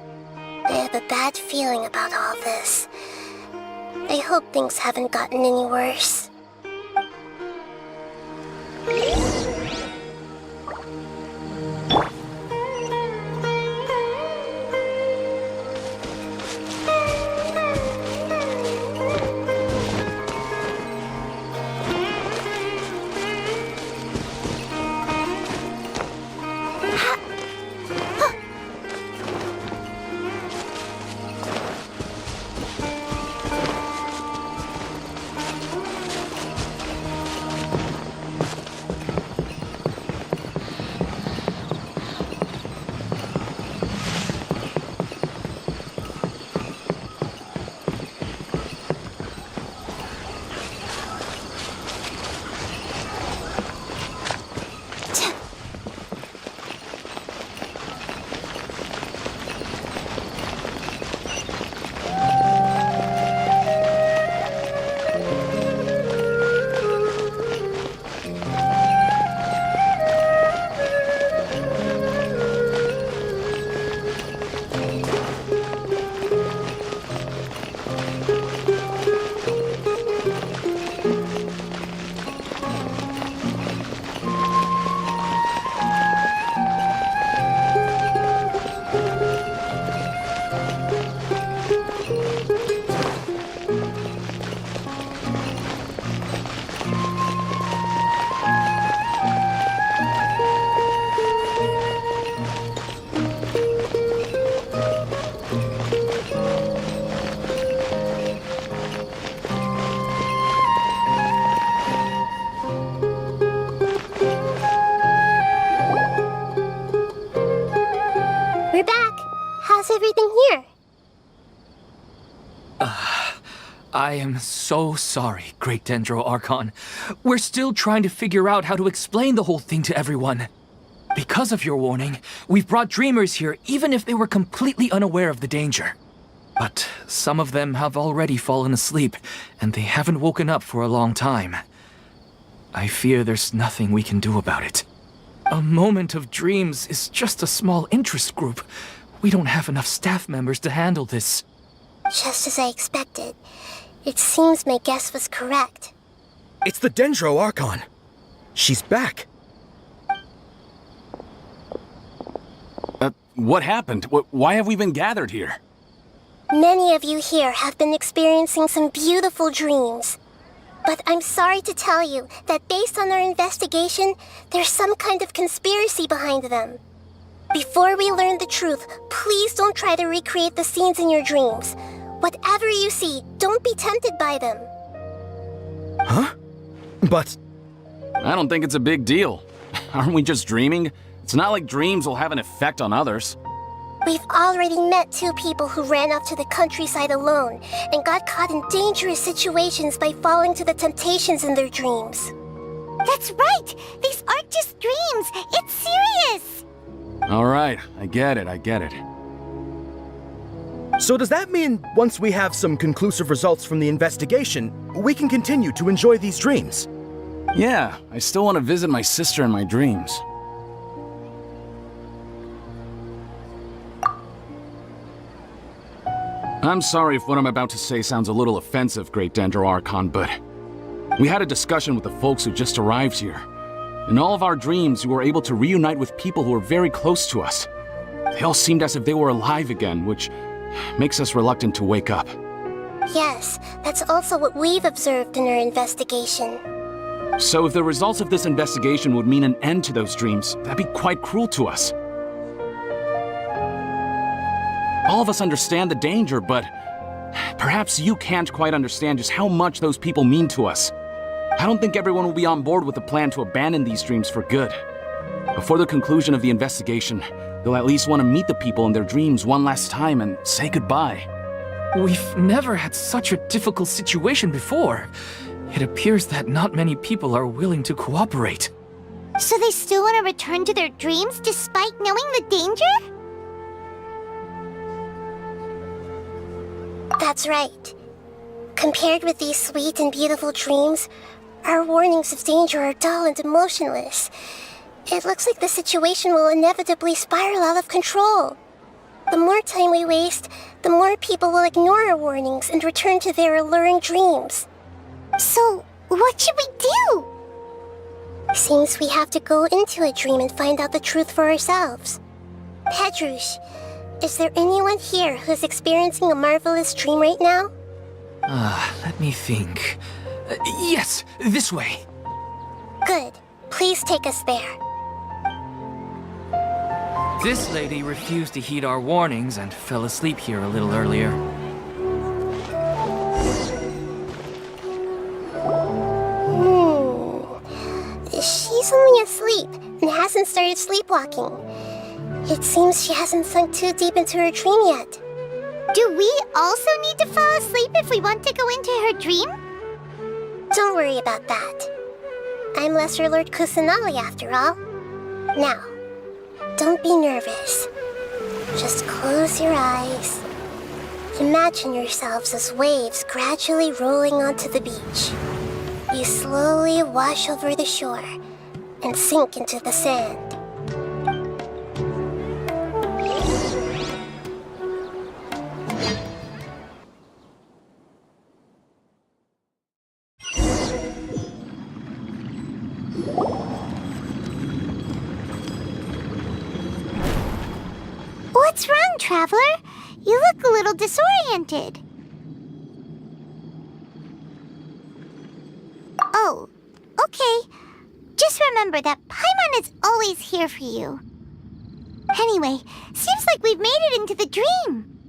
I have a bad feeling about all this. I hope things haven't gotten any worse. I am so sorry, Great Dendro Archon. We're still trying to figure out how to explain the whole thing to everyone. Because of your warning, we've brought dreamers here even if they were completely unaware of the danger. But some of them have already fallen asleep, and they haven't woken up for a long time. I fear there's nothing we can do about it. A moment of dreams is just a small interest group. We don't have enough staff members to handle this. Just as I expected. It seems my guess was correct. It's the Dendro Archon. She's back. What happened? Why have we been gathered here? Many of you here have been experiencing some beautiful dreams. But I'm sorry to tell you that based on our investigation, there's some kind of conspiracy behind them. Before we learn the truth, please don't try to recreate the scenes in your dreams. Whatever you see, don't be tempted by them. Huh? But... I don't think it's a big deal. Aren't we just dreaming? It's not like dreams will have an effect on others. We've already met 2 people who ran off to the countryside alone and got caught in dangerous situations by falling to the temptations in their dreams. That's right! These aren't just dreams! It's serious! Alright, I get it. So does that mean once we have some conclusive results from the investigation, we can continue to enjoy these dreams? Yeah, I still want to visit my sister in my dreams. I'm sorry if what I'm about to say sounds a little offensive, Great Dendro Archon, but we had a discussion with the folks who just arrived here. In all of our dreams, we were able to reunite with people who were very close to us. They all seemed as if they were alive again, which makes us reluctant to wake up. Yes, that's also what we've observed in our investigation. So if the results of this investigation would mean an end to those dreams, that'd be quite cruel to us. All of us understand the danger, but perhaps you can't quite understand just how much those people mean to us. I don't think everyone will be on board with the plan to abandon these dreams for good. Before the conclusion of the investigation, they'll at least want to meet the people in their dreams one last time and say goodbye. We've never had such a difficult situation before. It appears that not many people are willing to cooperate. So they still want to return to their dreams despite knowing the danger? That's right. Compared with these sweet and beautiful dreams, our warnings of danger are dull and emotionless. It looks like the situation will inevitably spiral out of control. The more time we waste, the more people will ignore our warnings and return to their alluring dreams. So, what should we do? Seems we have to go into a dream and find out the truth for ourselves. Pedrush, is there anyone here who's experiencing a marvelous dream right now? Let me think. Yes, this way. Good. Please take us there. This lady refused to heed our warnings and fell asleep here a little earlier. She's only asleep and hasn't started sleepwalking. It seems she hasn't sunk too deep into her dream yet. Do we also need to fall asleep if we want to go into her dream? Don't worry about that. I'm Lesser Lord Kusanali after all. Now, don't be nervous. Just close your eyes. Imagine yourselves as waves gradually rolling onto the beach. You slowly wash over the shore and sink into the sand. What's wrong, Traveler? You look a little disoriented. Oh, okay. Just remember that Paimon is always here for you. Anyway, seems like we've made it into the dream.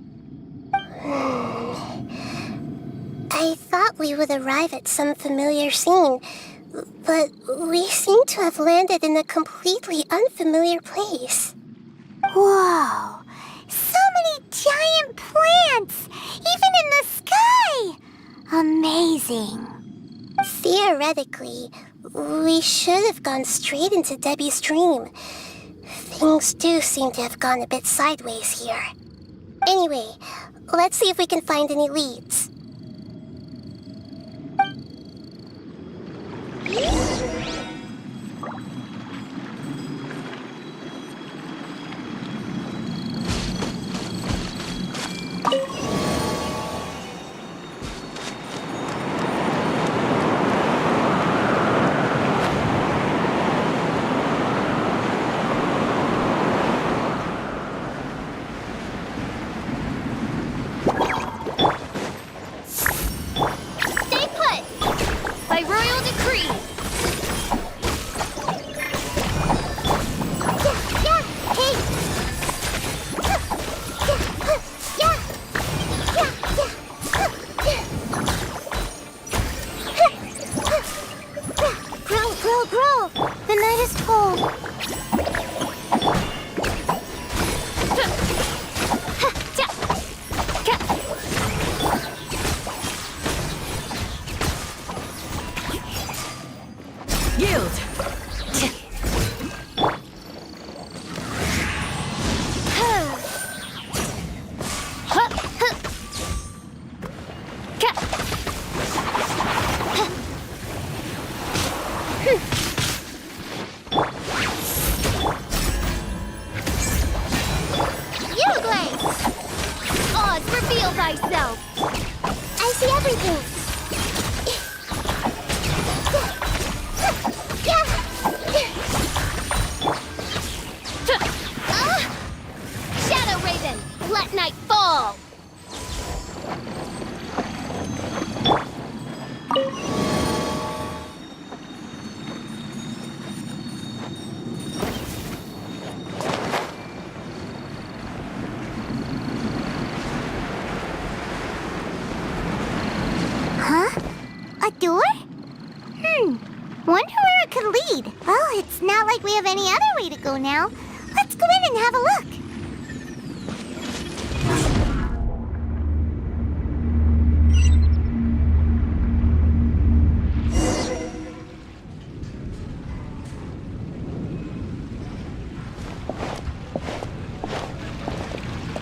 I thought we would arrive at some familiar scene, but we seem to have landed in a completely unfamiliar place. Whoa! So many giant plants! Even in the sky! Amazing. Theoretically, we should have gone straight into Debbie's dream. Things do seem to have gone a bit sideways here. Anyway, let's see if we can find any leads. Stay put! By royal decree! Yeah, hey! Grow! The night is cold. Yield! Oz, reveal thyself! I see everything! Shadow Raven, let night fall! Huh? A door? Wonder where it could lead. Well, it's not like we have any other way to go now. Let's go in and have a look.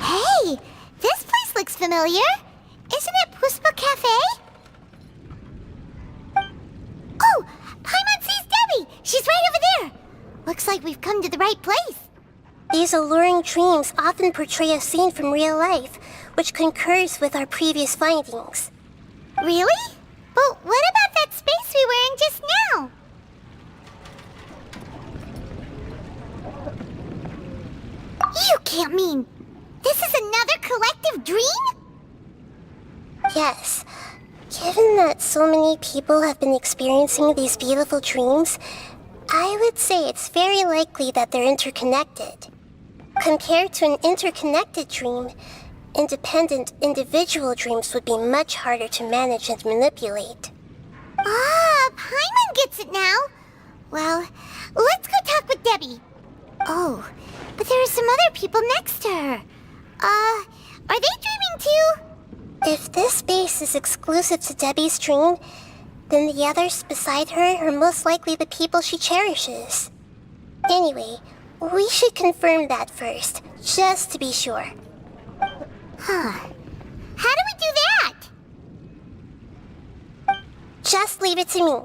Hey, this place looks familiar. Isn't it Puspa Cafe? Oh, Paimon sees Debbie! She's right over there! Looks like we've come to the right place. These alluring dreams often portray a scene from real life, which concurs with our previous findings. Really? But what about that space we were in just now? You can't mean... this is another collective dream? Yes. Given that so many people have been experiencing these beautiful dreams, I would say it's very likely that they're interconnected. Compared to an interconnected dream, independent individual dreams would be much harder to manage and manipulate. Ah, Paimon gets it now. Well, let's go talk with Debbie. Oh, but there are some other people next to her. Are they dreaming too? If this space is exclusive to Debbie's dream, then the others beside her are most likely the people she cherishes. Anyway, we should confirm that first, just to be sure. Huh. How do we do that? Just leave it to me.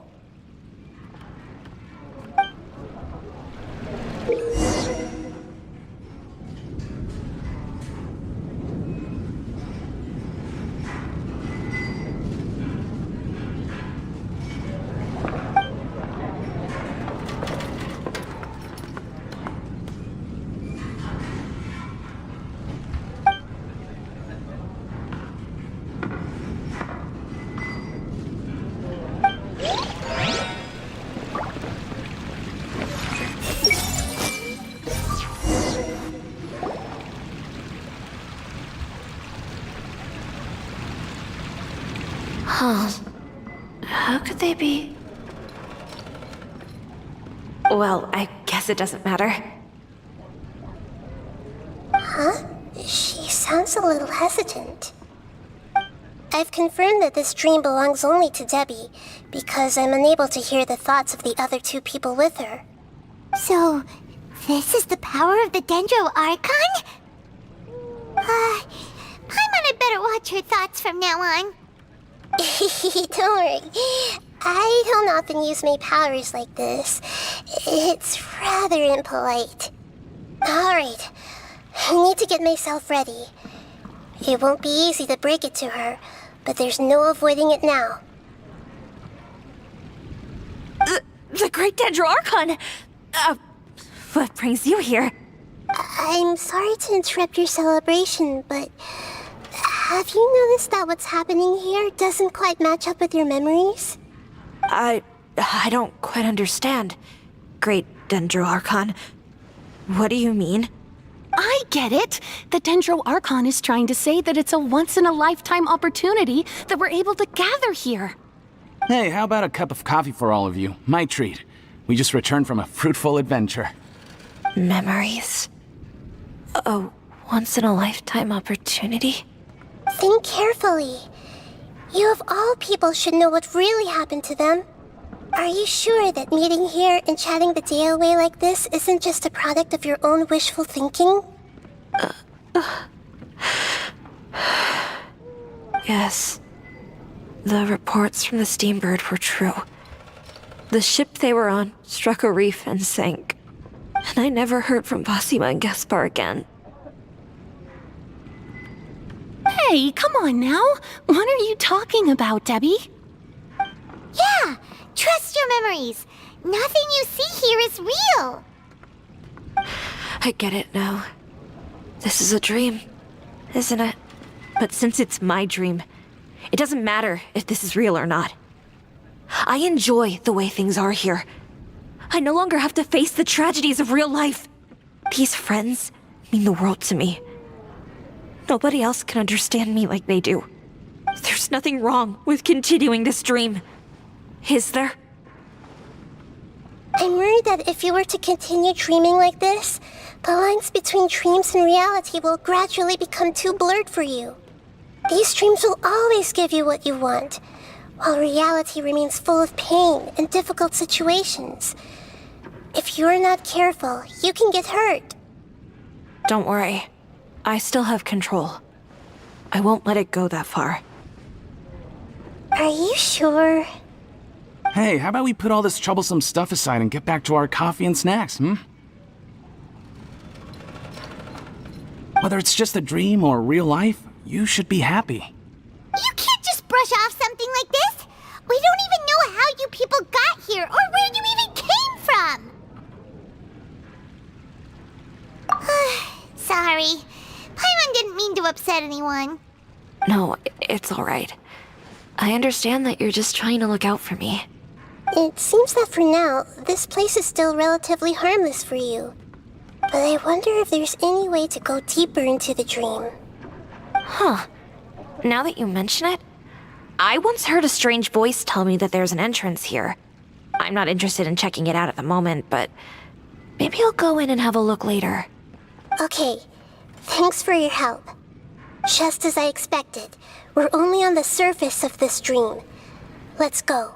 How could they be? Well, I guess it doesn't matter. Huh? She sounds a little hesitant. I've confirmed that this dream belongs only to Debbie, because I'm unable to hear the thoughts of the other two people with her. So, this is the power of the Dendro Archon? Paimon had better watch her thoughts from now on. Don't worry. I don't often use my powers like this. It's rather impolite. Alright, I need to get myself ready. It won't be easy to break it to her, but there's no avoiding it now. The Great Dendro Archon! What brings you here? I'm sorry to interrupt your celebration, but have you noticed that what's happening here doesn't quite match up with your memories? I don't quite understand. Great Dendro Archon. What do you mean? I get it. The Dendro Archon is trying to say that it's a once-in-a-lifetime opportunity that we're able to gather here. Hey, how about a cup of coffee for all of you? My treat. We just returned from a fruitful adventure. Memories. A once-in-a-lifetime opportunity? Think carefully. You of all people should know what really happened to them. Are you sure that meeting here and chatting the day away like this isn't just a product of your own wishful thinking? Yes. The reports from the Steambird were true. The ship they were on struck a reef and sank. And I never heard from Basima and Gaspar again. Hey, come on now. What are you talking about, Debbie? Yeah, trust your memories. Nothing you see here is real. I get it now. This is a dream, isn't it? But since it's my dream, it doesn't matter if this is real or not. I enjoy the way things are here. I no longer have to face the tragedies of real life. These friends mean the world to me. Nobody else can understand me like they do. There's nothing wrong with continuing this dream. Is there? I'm worried that if you were to continue dreaming like this, the lines between dreams and reality will gradually become too blurred for you. These dreams will always give you what you want, while reality remains full of pain and difficult situations. If you're not careful, you can get hurt. Don't worry. I still have control. I won't let it go that far. Are you sure? Hey, how about we put all this troublesome stuff aside and get back to our coffee and snacks, Whether it's just a dream or real life, you should be happy. You can't just brush off something like this. We don't even know how you people got here or where you even came from. Sorry. Paimon didn't mean to upset anyone. No, it's alright. I understand that you're just trying to look out for me. It seems that for now, this place is still relatively harmless for you. But I wonder if there's any way to go deeper into the dream. Huh. Now that you mention it, I once heard a strange voice tell me that there's an entrance here. I'm not interested in checking it out at the moment, but maybe I'll go in and have a look later. Okay, thanks for your help. Just as I expected, we're only on the surface of this dream. Let's go.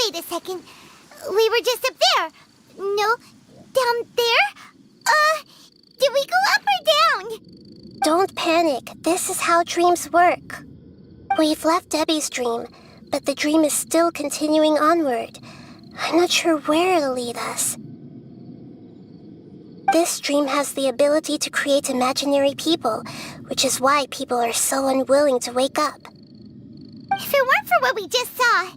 Wait a second. We were just up there. No, down there? Did we go up or down? Don't panic. This is how dreams work. We've left Debbie's dream, but the dream is still continuing onward. I'm not sure where it'll lead us. This dream has the ability to create imaginary people, which is why people are so unwilling to wake up. If it weren't for what we just saw,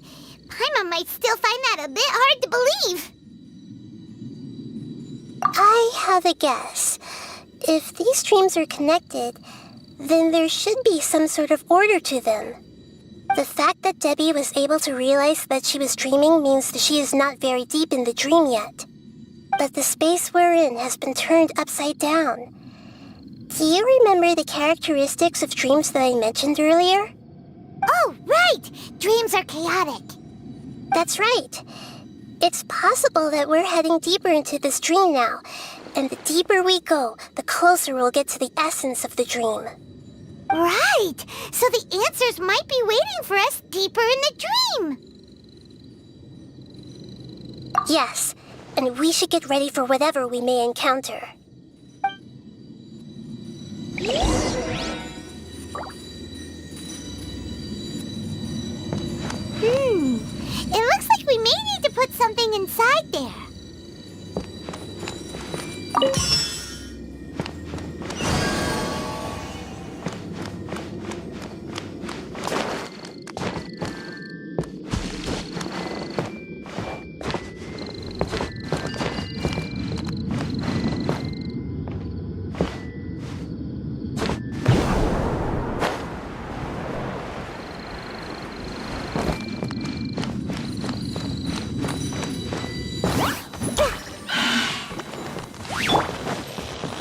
Paimon might still find that a bit hard to believe. I have a guess. If these dreams are connected, then there should be some sort of order to them. The fact that Debbie was able to realize that she was dreaming means that she is not very deep in the dream yet. But the space we're in has been turned upside down. Do you remember the characteristics of dreams that I mentioned earlier? Oh, right! Dreams are chaotic. That's right. It's possible that we're heading deeper into this dream now, and the deeper we go, the closer we'll get to the essence of the dream. Right! So the answers might be waiting for us deeper in the dream! Yes, and we should get ready for whatever we may encounter. It looks like we may need to put something inside there.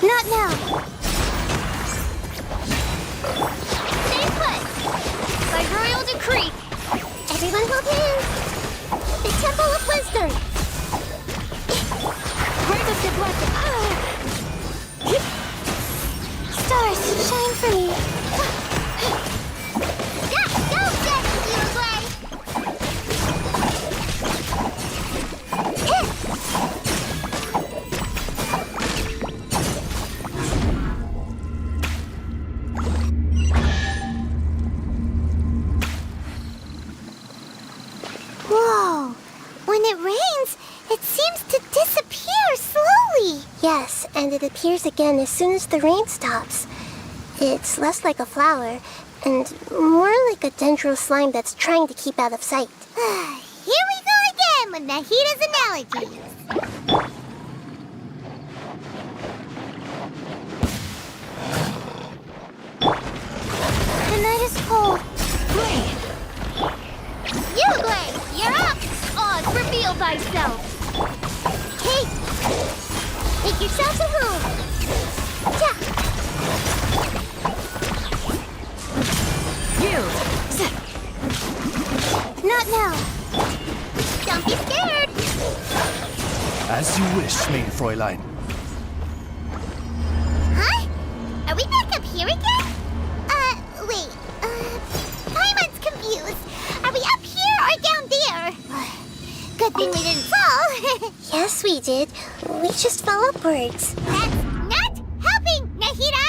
Not now. Stay put. By royal decree. Everyone hold hands. The Temple of Wisdom. Word of the blessing. Stars, shine for me. Yeah, go, Debbie, you away. Whoa! When it rains, it seems to disappear slowly. Yes, and it appears again as soon as the rain stops. It's less like a flower, and more like a dendro slime that's trying to keep out of sight. Here we go again with Nahita's analogies. The night is cold. Gray. You, Gray, you're up! Oz, reveal thyself. Kate, make yourself a room. Yeah. You! Not now. Don't be scared. As you wish, Maid Fräulein. Huh? Are we back up here again? Wait. Paimon's confused. Are we up here or down there? Good thing we didn't fall. Yes, we did. We just fell upwards. That's not helping, Nahita.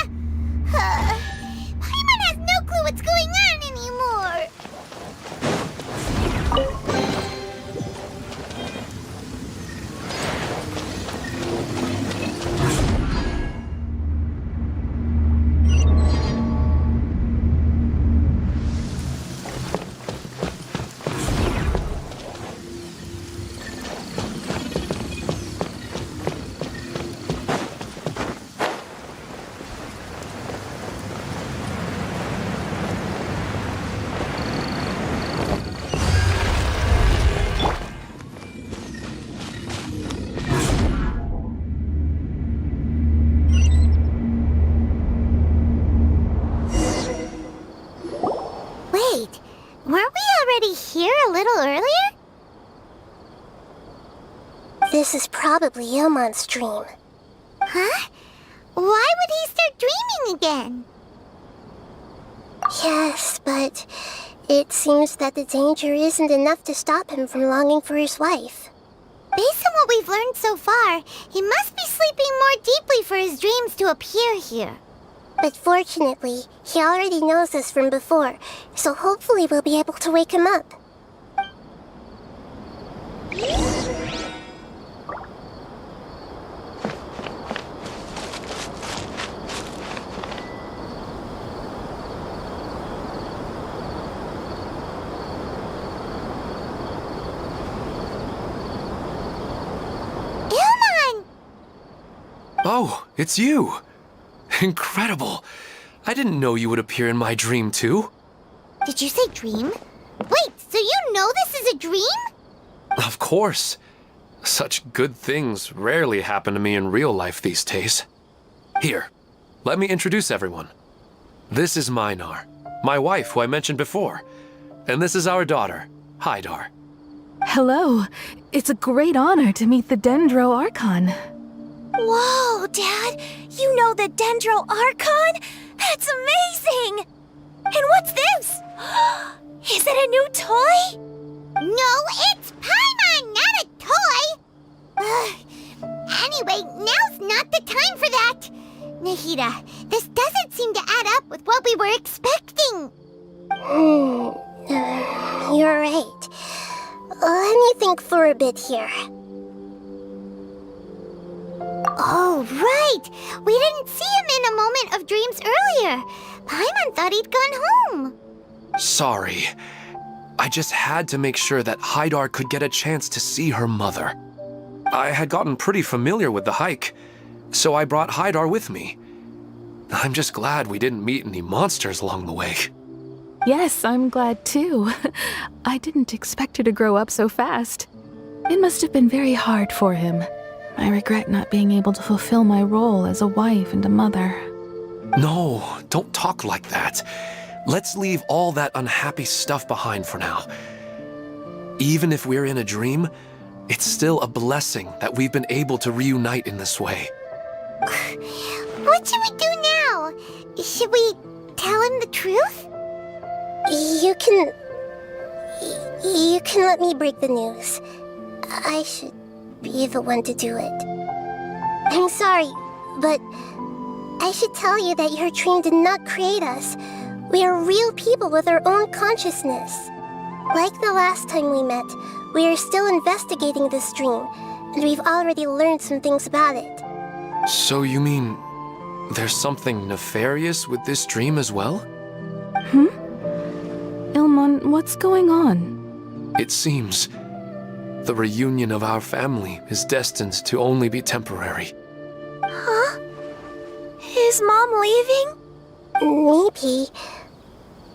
Paimon has no clue what's going on anymore. Wait, weren't we already here a little earlier? This is probably Ilmon's dream. Huh? Why would he start dreaming again? Yes, but it seems that the danger isn't enough to stop him from longing for his wife. Based on what we've learned so far, he must be sleeping more deeply for his dreams to appear here. But fortunately, he already knows us from before, so hopefully we'll be able to wake him up. Oh, it's you. Incredible. I didn't know you would appear in my dream too. Did you say dream? Wait, so you know this is a dream? Of course. Such good things rarely happen to me in real life these days. Here, let me introduce everyone. This is Minar, my wife who I mentioned before. And this is our daughter, Hydar. Hello. It's a great honor to meet the Dendro Archon. Whoa, Dad! You know the Dendro Archon? That's amazing! And what's this? Is it a new toy? No, it's Paimon, not a toy! Anyway, now's not the time for that! Nahida, this doesn't seem to add up with what we were expecting! You're right. Let me think for a bit here. Oh, right! We didn't see him in a moment of dreams earlier. Paimon thought he'd gone home. Sorry. I just had to make sure that Hydar could get a chance to see her mother. I had gotten pretty familiar with the hike, so I brought Hydar with me. I'm just glad we didn't meet any monsters along the way. Yes, I'm glad too. I didn't expect her to grow up so fast. It must have been very hard for him. I regret not being able to fulfill my role as a wife and a mother. No, don't talk like that. Let's leave all that unhappy stuff behind for now. Even if we're in a dream, it's still a blessing that we've been able to reunite in this way. What should we do now? Should we tell him the truth? You can let me break the news. I should be the one to do it. I'm sorry, but I should tell you that your dream did not create us. We are real people with our own consciousness. Like the last time we met, we are still investigating this dream, and we've already learned some things about it. So you mean there's something nefarious with this dream as well? Ilmon, what's going on? It seems the reunion of our family is destined to only be temporary. Huh? Is Mom leaving? Maybe.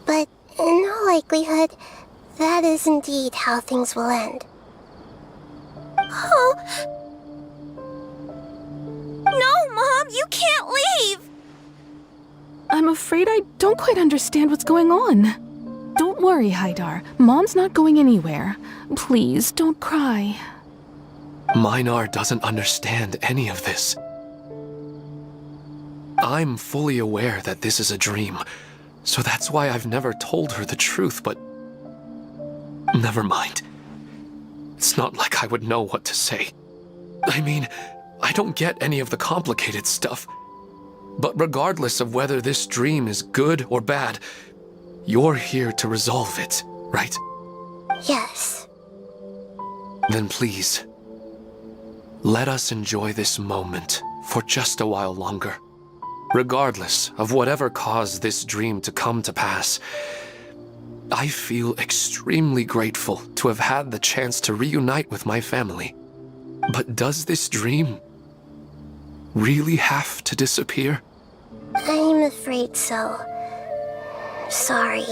But in all likelihood, that is indeed how things will end. Oh. No, Mom, you can't leave! I'm afraid I don't quite understand what's going on. Don't worry, Hydar. Mom's not going anywhere. Please, don't cry. Minar doesn't understand any of this. I'm fully aware that this is a dream, so that's why I've never told her the truth, but... Never mind. It's not like I would know what to say. I mean, I don't get any of the complicated stuff. But regardless of whether this dream is good or bad, you're here to resolve it, right? Yes. Then please, let us enjoy this moment for just a while longer. Regardless of whatever caused this dream to come to pass, I feel extremely grateful to have had the chance to reunite with my family. But does this dream really have to disappear? I'm afraid so. Sorry.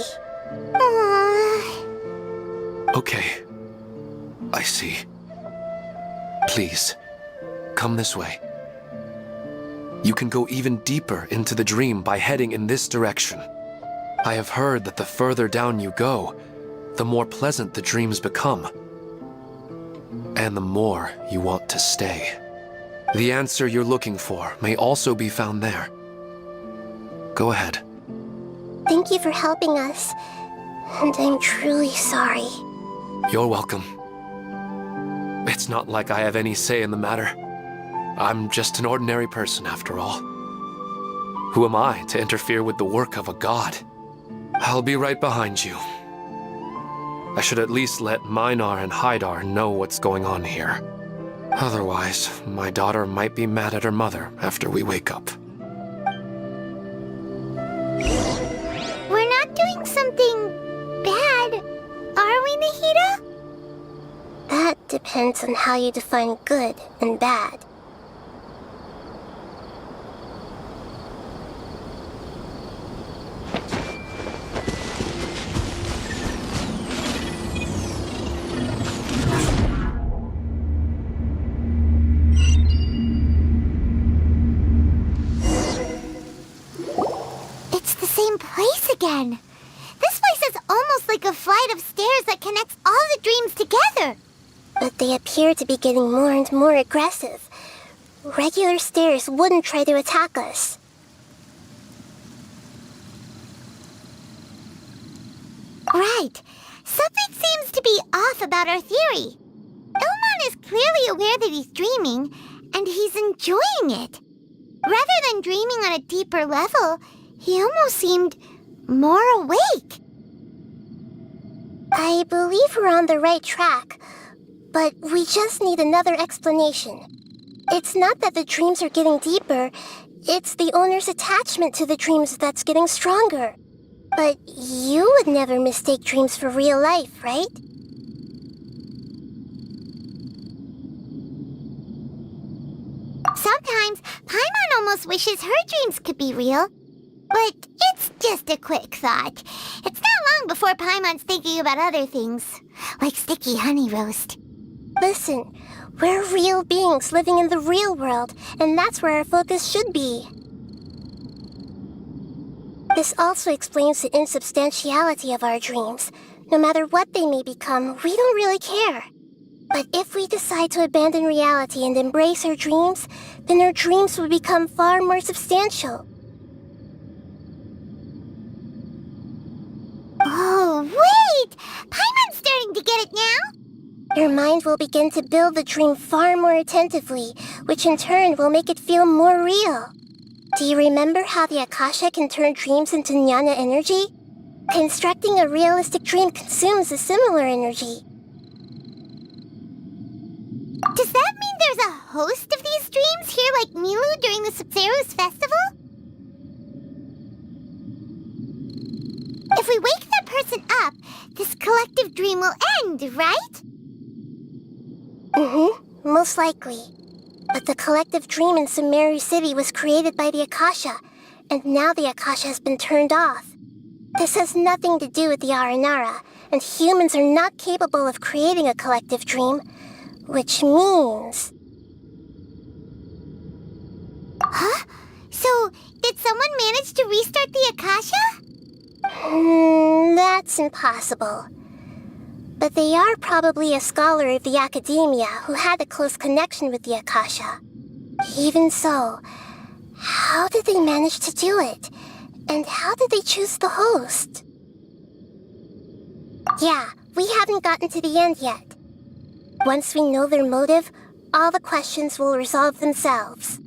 Okay. I see. Please, come this way. You can go even deeper into the dream by heading in this direction. I have heard that the further down you go, the more pleasant the dreams become. And the more you want to stay. The answer you're looking for may also be found there. Go ahead. Thank you for helping us, and I'm truly sorry. You're welcome. It's not like I have any say in the matter. I'm just an ordinary person after all. Who am I to interfere with the work of a god? I'll be right behind you. I should at least let Minar and Hydar know what's going on here. Otherwise, my daughter might be mad at her mother after we wake up. We're not doing something bad, are we, Nahida? That depends on how you define good and bad. place again. This place is almost like a flight of stairs that connects all the dreams together. But they appear to be getting more and more aggressive. Regular stairs wouldn't try to attack us. Right. Something seems to be off about our theory. Ilmon is clearly aware that he's dreaming, and he's enjoying it. Rather than dreaming on a deeper level, he almost seemed more awake. I believe we're on the right track, but we just need another explanation. It's not that the dreams are getting deeper, it's the owner's attachment to the dreams that's getting stronger. But you would never mistake dreams for real life, right? Sometimes, Paimon almost wishes her dreams could be real. But it's just a quick thought. It's not long before Paimon's thinking about other things, like sticky honey roast. Listen, we're real beings living in the real world, and that's where our focus should be. This also explains the insubstantiality of our dreams. No matter what they may become, we don't really care. But if we decide to abandon reality and embrace our dreams, then our dreams will become far more substantial. Oh, wait! Paimon's starting to get it now? Your mind will begin to build the dream far more attentively, which in turn will make it feel more real. Do you remember how the Akasha can turn dreams into jnana energy? Constructing a realistic dream consumes a similar energy. Does that mean there's a host of these dreams here like Milu during the Subzerus festival? If we wake that person up, this collective dream will end, right? Most likely. But the collective dream in Sumeru City was created by the Akasha, and now the Akasha has been turned off. This has nothing to do with the Aranara, and humans are not capable of creating a collective dream, which means... Huh? So, did someone manage to restart the Akasha? That's impossible. But they are probably a scholar of the academia who had a close connection with the Akasha. Even so, how did they manage to do it? And how did they choose the host? Yeah, we haven't gotten to the end yet. Once we know their motive, all the questions will resolve themselves.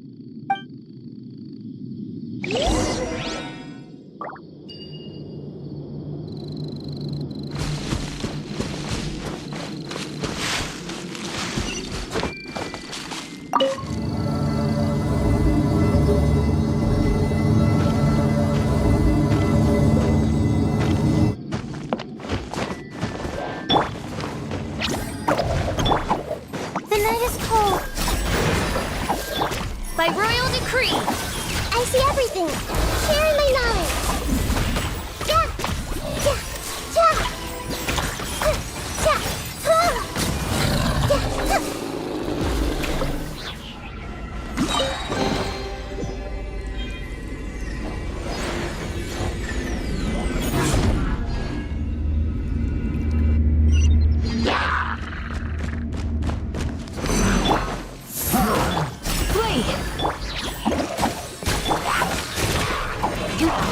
By royal decree, I see everything. Sharing my knowledge. Yeah.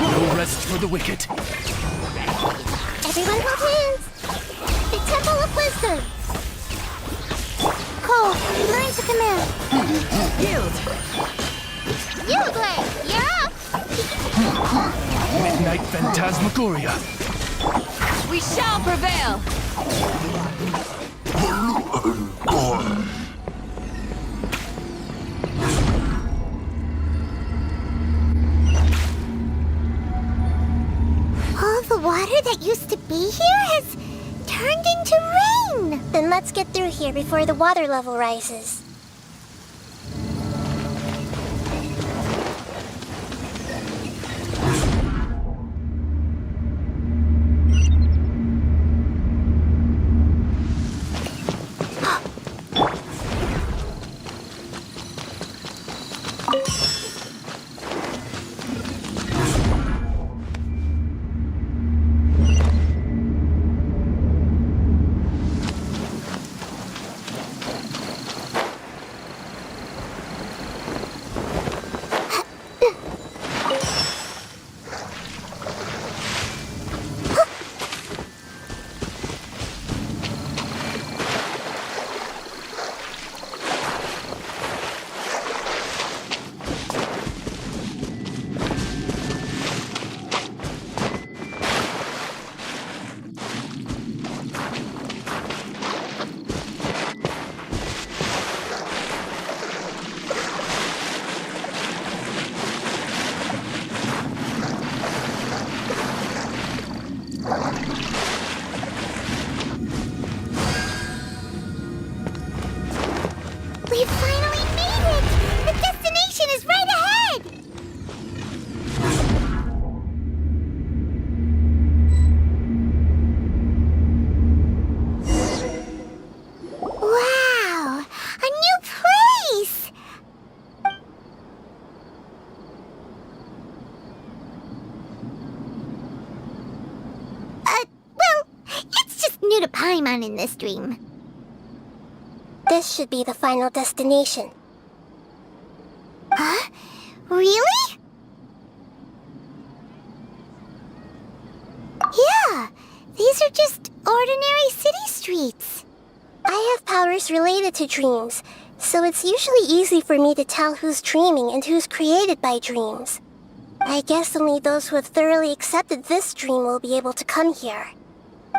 No rest for the wicked. Everyone hold hands. The Temple of Wisdom. Cole, learn to command. Yield. Yieldway, you're up! Midnight Phantasmagoria. We shall prevail! All the water that used to be here has turned into rain! Then let's get through here before the water level rises. to Paimon in this dream? This should be the final destination. Huh? Really? Yeah, these are just ordinary city streets. I have powers related to dreams, so it's usually easy for me to tell who's dreaming and who's created by dreams. I guess only those who have thoroughly accepted this dream will be able to come here.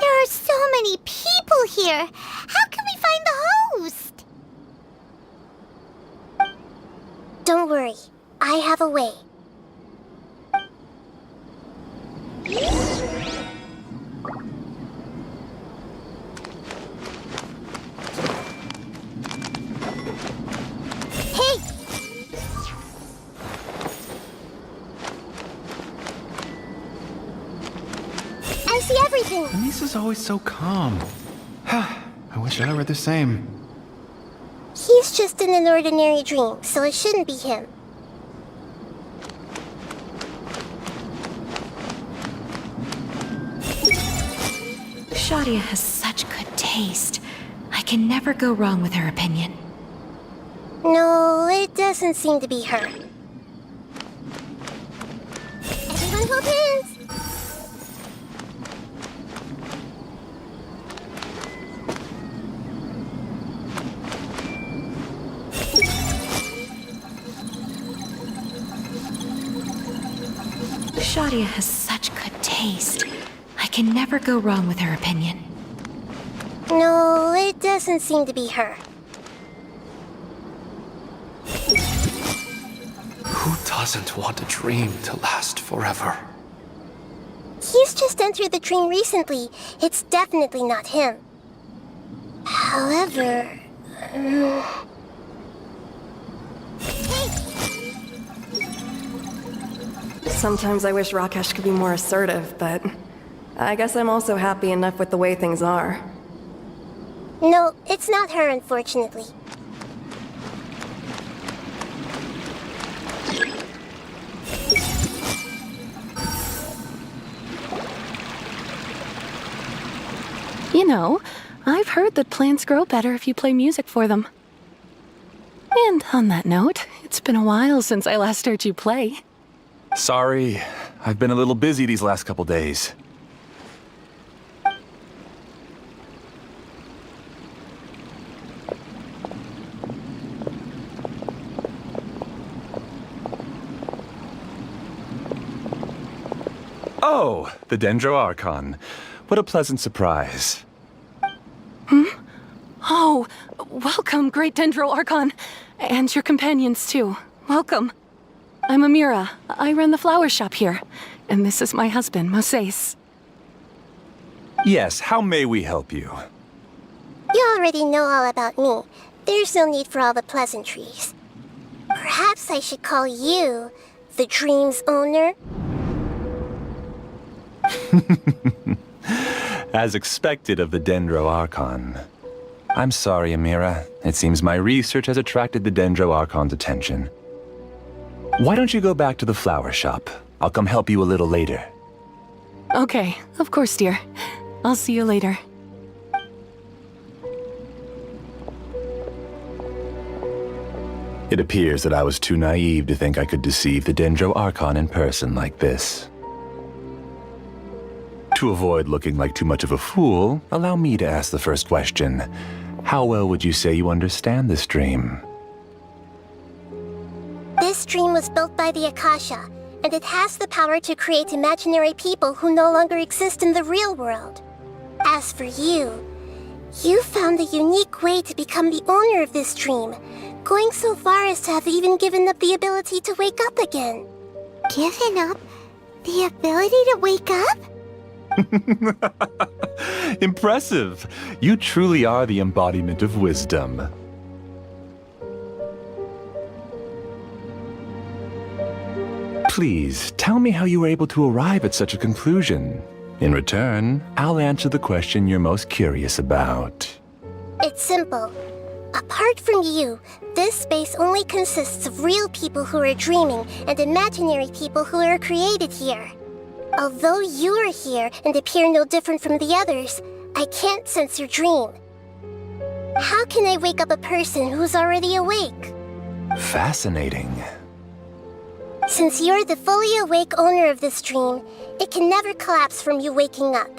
There are so many people here. How can we find the host? Don't worry, I have a way. Hey! I see everything! Lisa's always so calm. I wish I were the same. He's just in an ordinary dream, so it shouldn't be him. Shadia has such good taste. I can never go wrong with her opinion. No, it doesn't seem to be her. Everyone hold hands! Shadia has such good taste. I can never go wrong with her opinion. No, it doesn't seem to be her. Who doesn't want a dream to last forever? He's just entered the dream recently. It's definitely not him. However... Sometimes I wish Rakesh could be more assertive, but I guess I'm also happy enough with the way things are. No, it's not her, unfortunately. You know, I've heard that plants grow better if you play music for them. And on that note, it's been a while since I last heard you play. Sorry, I've been a little busy these last couple days. Oh, the Dendro Archon. What a pleasant surprise. Oh, welcome, Great Dendro Archon. And your companions, too. Welcome. I'm Amira. I run the flower shop here. And this is my husband, Moses. Yes, how may we help you? You already know all about me. There's no need for all the pleasantries. Perhaps I should call you the dream's owner? As expected of the Dendro Archon. I'm sorry, Amira. It seems my research has attracted the Dendro Archon's attention. Why don't you go back to the flower shop? I'll come help you a little later. Okay, of course, dear. I'll see you later. It appears that I was too naive to think I could deceive the Dendro Archon in person like this. To avoid looking like too much of a fool, allow me to ask the first question. How well would you say you understand this dream? This dream was built by the Akasha, and it has the power to create imaginary people who no longer exist in the real world. As for you, you found a unique way to become the owner of this dream, going so far as to have even given up the ability to wake up again. Given up the ability to wake up? Impressive! You truly are the embodiment of wisdom. Please, tell me how you were able to arrive at such a conclusion. In return, I'll answer the question you're most curious about. It's simple. Apart from you, this space only consists of real people who are dreaming and imaginary people who are created here. Although you are here and appear no different from the others, I can't sense your dream. How can I wake up a person who's already awake? Fascinating. Since you're the fully awake owner of this dream, it can never collapse from you waking up.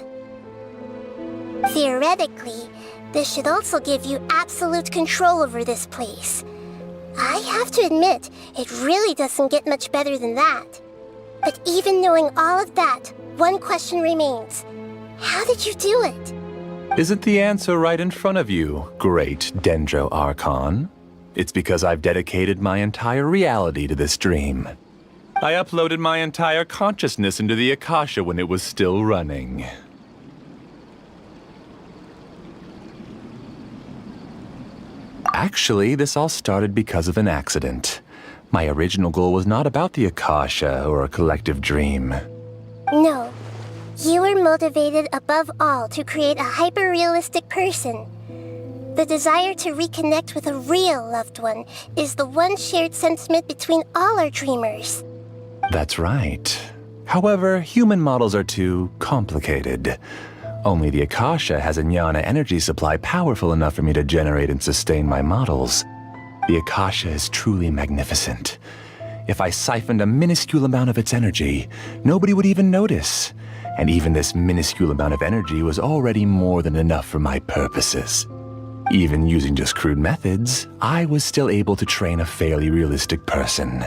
Theoretically, this should also give you absolute control over this place. I have to admit, it really doesn't get much better than that. But even knowing all of that, one question remains. How did you do it? Isn't the answer right in front of you, great Dendro Archon? It's because I've dedicated my entire reality to this dream. I uploaded my entire consciousness into the Akasha when it was still running. Actually, this all started because of an accident. My original goal was not about the Akasha or a collective dream. No. You were motivated above all to create a hyper-realistic person. The desire to reconnect with a real loved one is the one shared sentiment between all our dreamers. That's right. However, human models are too complicated. Only the Akasha has a jnana energy supply powerful enough for me to generate and sustain my models. The Akasha is truly magnificent. If I siphoned a minuscule amount of its energy, nobody would even notice. And even this minuscule amount of energy was already more than enough for my purposes. Even using just crude methods, I was still able to train a fairly realistic person.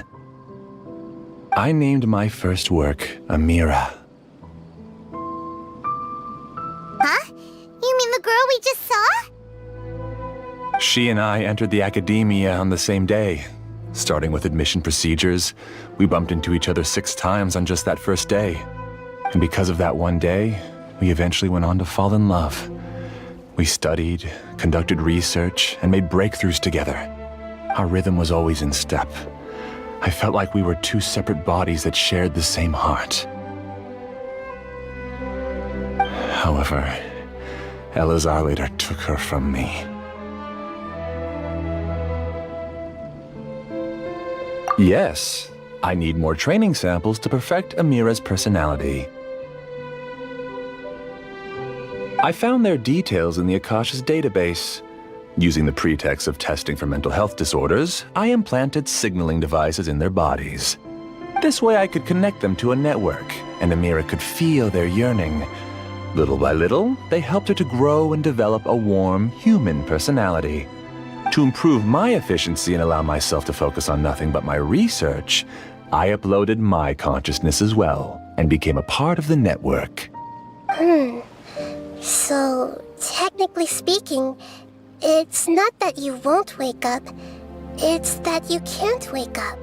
I named my first work Amira. Huh? You mean the girl we just saw? She and I entered the academia on the same day. Starting with admission procedures, we bumped into each other 6 times on just that first day. And because of that one day, we eventually went on to fall in love. We studied, conducted research, and made breakthroughs together. Our rhythm was always in step. I felt like we were 2 separate bodies that shared the same heart. However, Elazar later took her from me. Yes, I need more training samples to perfect Amira's personality. I found their details in the Akasha's database. Using the pretext of testing for mental health disorders, I implanted signaling devices in their bodies. This way I could connect them to a network, and Amira could feel their yearning. Little by little, they helped her to grow and develop a warm, human personality. To improve my efficiency and allow myself to focus on nothing but my research, I uploaded my consciousness as well, and became a part of the network. So, technically speaking, it's not that you won't wake up, it's that you can't wake up.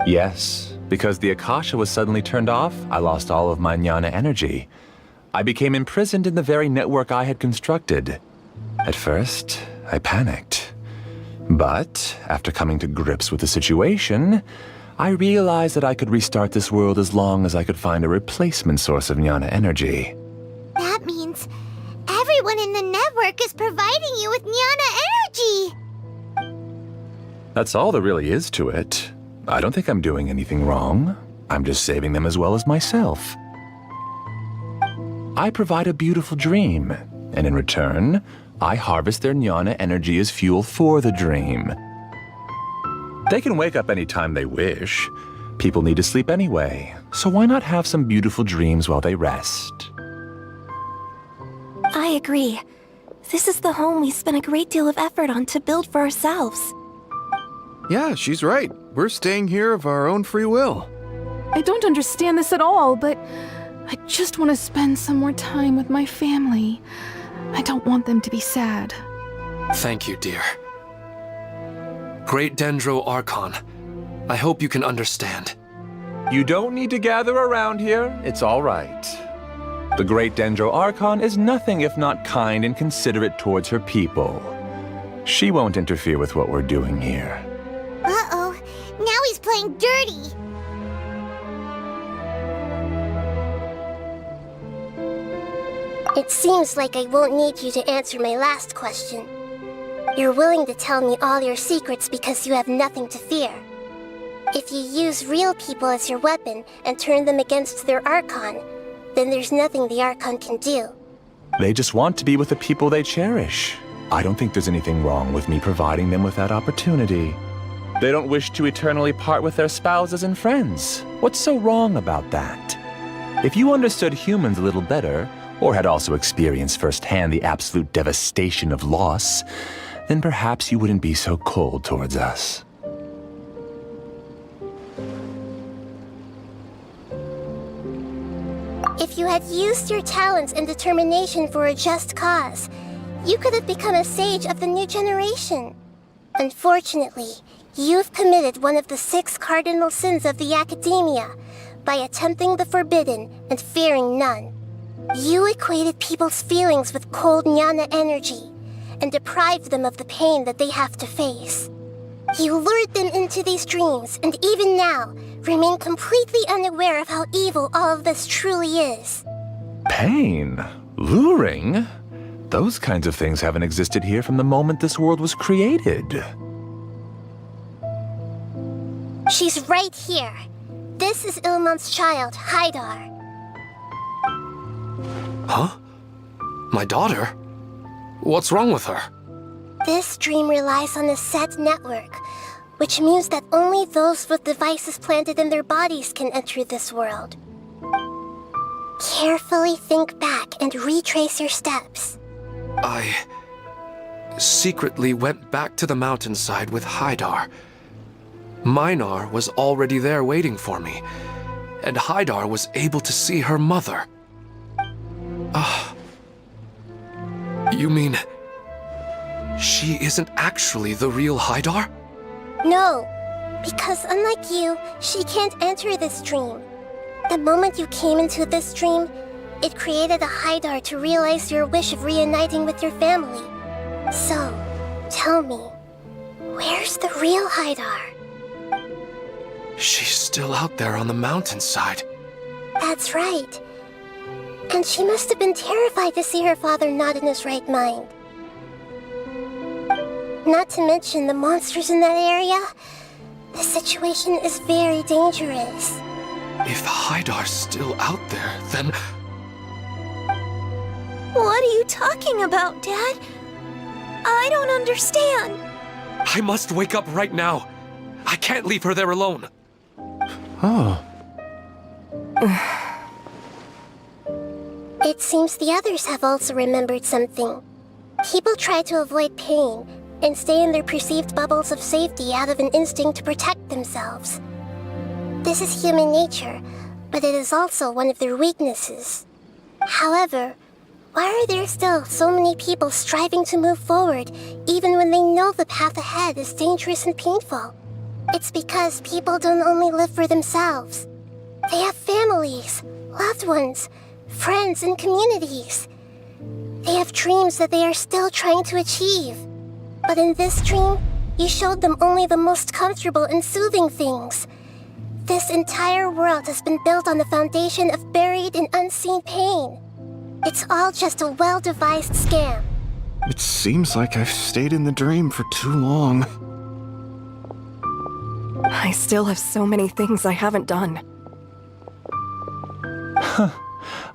Yes, because the Akasha was suddenly turned off, I lost all of my jnana energy. I became imprisoned in the very network I had constructed. At first, I panicked. But, after coming to grips with the situation, I realized that I could restart this world as long as I could find a replacement source of jnana energy. That means everyone in the network is providing you with jnana energy! That's all there really is to it. I don't think I'm doing anything wrong. I'm just saving them as well as myself. I provide a beautiful dream, and in return, I harvest their jnana energy as fuel for the dream. They can wake up anytime they wish. People need to sleep anyway, so why not have some beautiful dreams while they rest? I agree. This is the home we spent a great deal of effort on to build for ourselves. Yeah, she's right. We're staying here of our own free will. I don't understand this at all, but I just want to spend some more time with my family. I don't want them to be sad. Thank you, dear. Great Dendro Archon, I hope you can understand. You don't need to gather around here. It's all right. The great Dendro Archon is nothing if not kind and considerate towards her people. She won't interfere with what we're doing here. Uh-oh, now he's playing dirty! It seems like I won't need you to answer my last question. You're willing to tell me all your secrets because you have nothing to fear. If you use real people as your weapon and turn them against their Archon, then there's nothing the Archon can do. They just want to be with the people they cherish. I don't think there's anything wrong with me providing them with that opportunity. They don't wish to eternally part with their spouses and friends. What's so wrong about that? If you understood humans a little better, or had also experienced firsthand the absolute devastation of loss, then perhaps you wouldn't be so cold towards us. If you had used your talents and determination for a just cause, you could have become a sage of the new generation. Unfortunately, you've committed one of the 6 cardinal sins of the academia by attempting the forbidden and fearing none. You equated people's feelings with cold jnana energy and deprived them of the pain that they have to face. You lured them into these dreams and even now remain completely unaware of how evil all of this truly is. Pain? Luring? Those kinds of things haven't existed here from the moment this world was created. She's right here. This is Ilmon's child, Haidar. Huh? My daughter? What's wrong with her? This dream relies on a set network, which means that only those with devices planted in their bodies can enter this world. Carefully think back and retrace your steps. I secretly went back to the mountainside with Haidar. Minar was already there waiting for me, and Haidar was able to see her mother. You mean she isn't actually the real Haidar? No, because unlike you, she can't enter this dream. The moment you came into this dream, it created a Haidar to realize your wish of reuniting with your family. So, tell me, where's the real Haidar? She's still out there on the mountainside. That's right. And she must have been terrified to see her father not in his right mind. Not to mention the monsters in that area. The situation is very dangerous. If Haidar's still out there, then... What are you talking about, Dad? I don't understand. I must wake up right now. I can't leave her there alone. Oh. It seems the others have also remembered something. People try to avoid pain and stay in their perceived bubbles of safety out of an instinct to protect themselves. This is human nature, but it is also one of their weaknesses. However, why are there still so many people striving to move forward even when they know the path ahead is dangerous and painful? It's because people don't only live for themselves. They have families, loved ones, friends, and communities. They have dreams that they are still trying to achieve. But in this dream, you showed them only the most comfortable and soothing things. This entire world has been built on the foundation of buried and unseen pain. It's all just a well-devised scam. It seems like I've stayed in the dream for too long. I still have so many things I haven't done.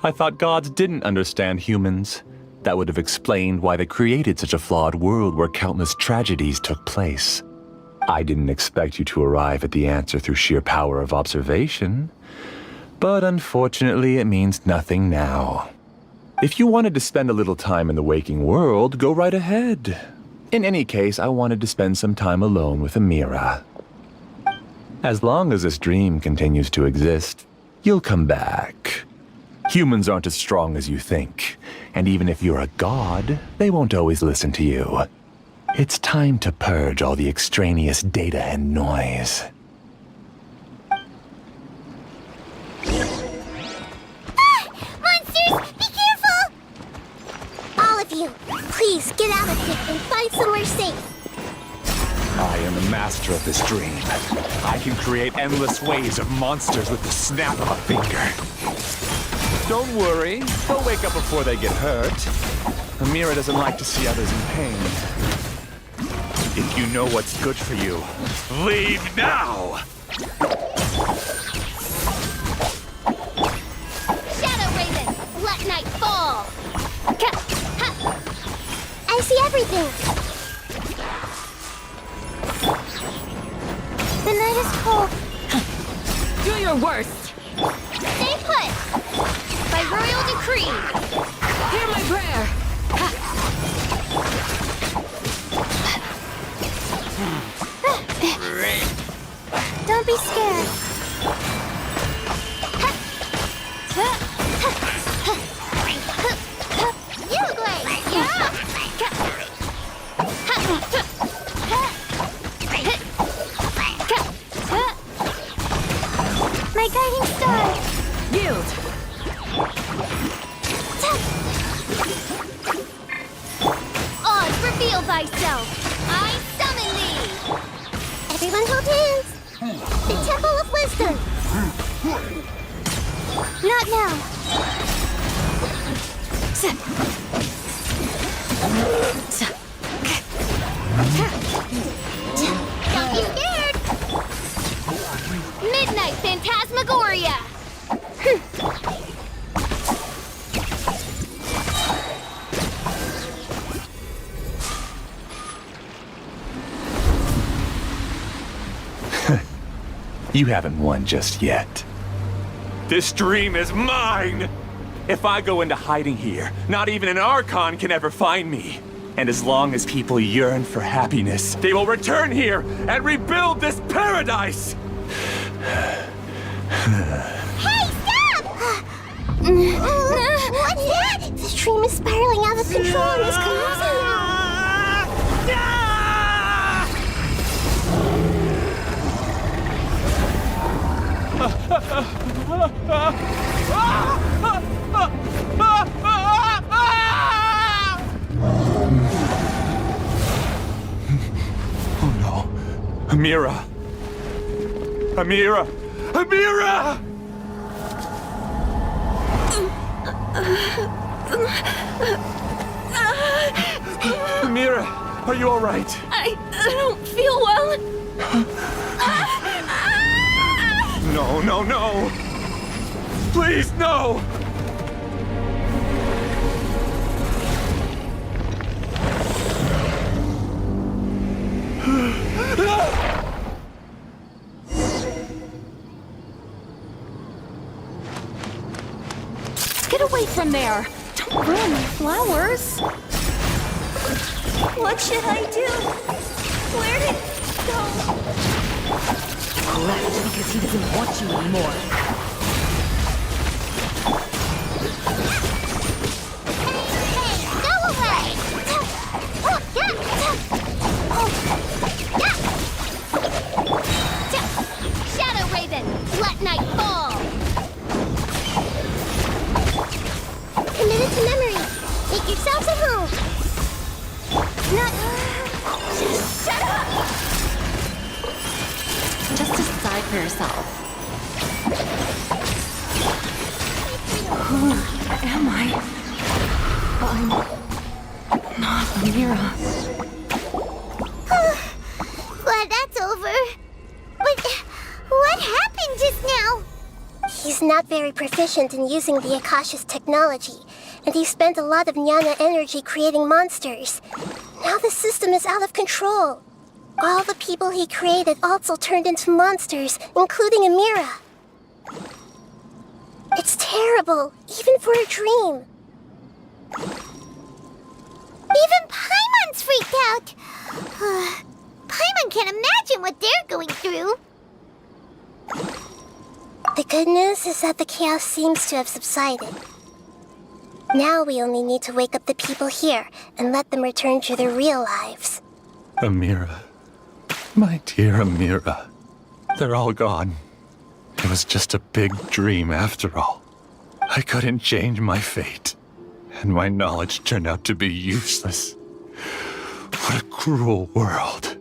I thought gods didn't understand humans. That would have explained why they created such a flawed world where countless tragedies took place. I didn't expect you to arrive at the answer through sheer power of observation. But unfortunately, it means nothing now. If you wanted to spend a little time in the waking world, go right ahead. In any case, I wanted to spend some time alone with Amira. As long as this dream continues to exist, you'll come back. Humans aren't as strong as you think, and even if you're a god, they won't always listen to you. It's time to purge all the extraneous data and noise. Monsters, be careful! All of you, please get out of here and find somewhere safe. I am the master of this dream. I can create endless waves of monsters with the snap of a finger. Don't worry, they'll wake up before they get hurt. Amira doesn't like to see others in pain. If you know what's good for you, leave now! Shadow Raven, let night fall! Cut! everything. The night is cold. Do your worst. Stay put! By royal decree! Hear my prayer. Don't be scared. You Blade! Yeah! My guiding star. Yield. Oz, reveal thyself! I summon thee! Everyone hold hands. The Temple of Wisdom. Not now. Don't be scared! Midnight Phantasmagoria! You haven't won just yet. This dream is mine! If I go into hiding here, not even an Archon can ever find me. And as long as people yearn for happiness, they will return here and rebuild this paradise! Hey, stop! What's that? The stream is spiraling out of control and is collapsing now. Oh no. Amira! Amira! Amira! Amira, are you all right? I don't feel well. No, no, no! Please, no! Get away from there. Don't ruin my flowers. What should I do? Where did it go? Left because he doesn't want you anymore. Hey, go away! Shadow Raven, let night fall! Committed to memory. Make yourselves at home. Not. Shut up! Just decide for yourself. Who am I? I'm not Amira. Glad that's over. But what happened just now? He's not very proficient in using the Akasha's technology, and he spent a lot of Jnana energy creating monsters. Now the system is out of control. All the people he created also turned into monsters, including Amira. It's terrible, even for a dream. Even Paimon's freaked out. Paimon can't imagine what they're going through. The good news is that the chaos seems to have subsided. Now we only need to wake up the people here and let them return to their real lives. Amira. My dear Amira. They're all gone. It was just a big dream after all. I couldn't change my fate, and my knowledge turned out to be useless. What a cruel world.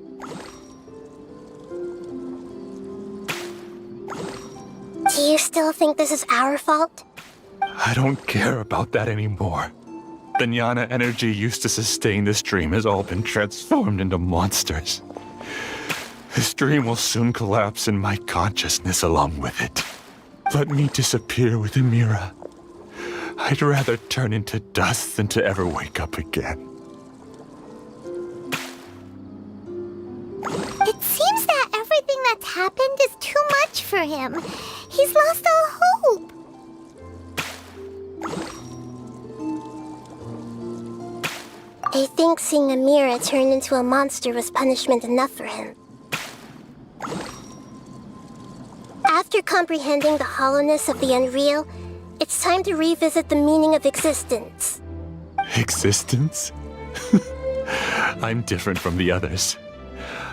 Do you still think this is our fault? I don't care about that anymore. The Jnana energy used to sustain this dream has all been transformed into monsters. This dream will soon collapse and my consciousness along with it. Let me disappear with Amira. I'd rather turn into dust than to ever wake up again. I think seeing Amira turn into a monster was punishment enough for him. After comprehending the hollowness of the unreal, it's time to revisit the meaning of existence. Existence? I'm different from the others.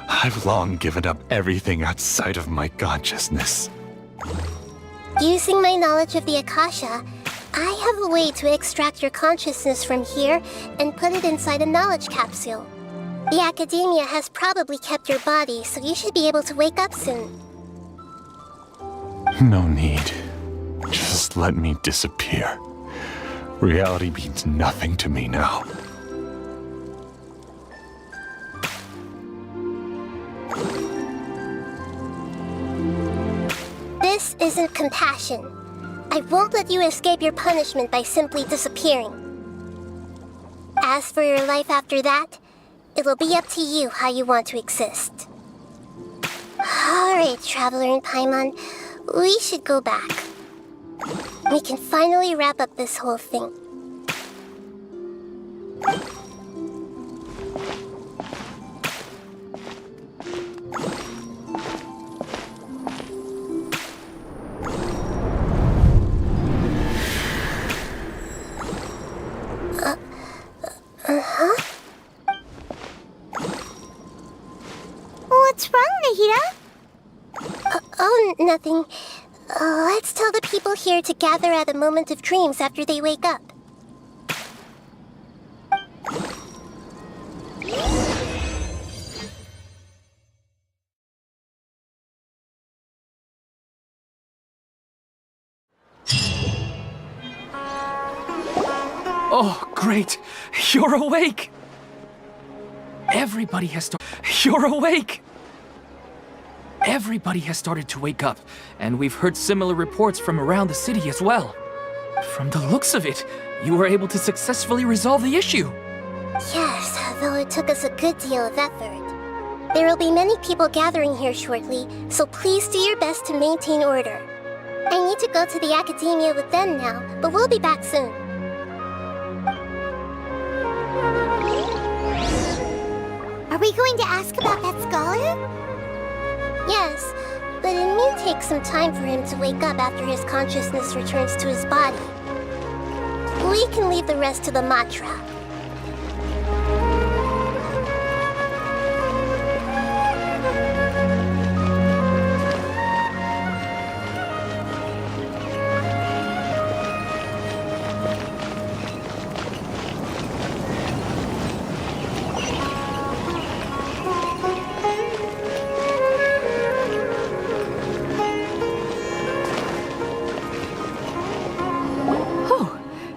I've long given up everything outside of my consciousness. Using my knowledge of the Akasha, I have a way to extract your consciousness from here and put it inside a knowledge capsule. The Academia has probably kept your body, so you should be able to wake up soon. No need. Just let me disappear. Reality means nothing to me now. This isn't compassion. I won't let you escape your punishment by simply disappearing. As for your life after that, it'll be up to you how you want to exist. Alright, Traveler in Paimon, we should go back. We can finally wrap up this whole thing. What's wrong, Nahida? Oh, nothing. Let's tell the people here to gather at a moment of dreams after they wake up. Oh, great! You're awake! Everybody has to. You're awake! Everybody has started to wake up, and we've heard similar reports from around the city as well. From the looks of it, you were able to successfully resolve the issue. Yes, though it took us a good deal of effort. There will be many people gathering here shortly, so please do your best to maintain order. I need to go to the Academia with them now, but we'll be back soon. Are we going to ask about that scholar? Yes, but it may take some time for him to wake up after his consciousness returns to his body. We can leave the rest to the mantra.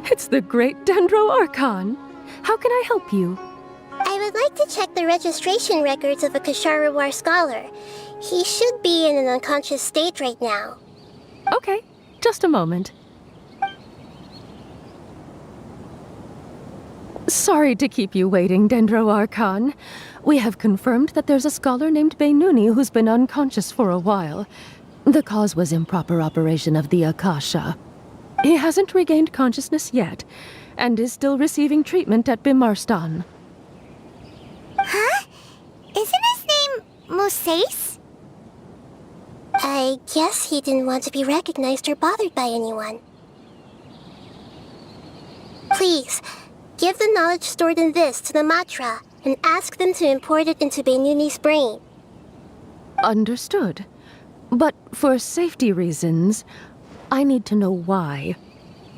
It's the great Dendro Archon. How can I help you? I would like to check the registration records of a Kashara War scholar. He should be in an unconscious state right now. Okay, just a moment. Sorry to keep you waiting, Dendro Archon. We have confirmed that there's a scholar named Beinuni who's been unconscious for a while. The cause was improper operation of the Akasha. He hasn't regained consciousness yet, and is still receiving treatment at Bimarstan. Huh? Isn't his name Moses? I guess he didn't want to be recognized or bothered by anyone. Please, give the knowledge stored in this to the Matra, and ask them to import it into Beinuni's brain. Understood. But for safety reasons, I need to know why.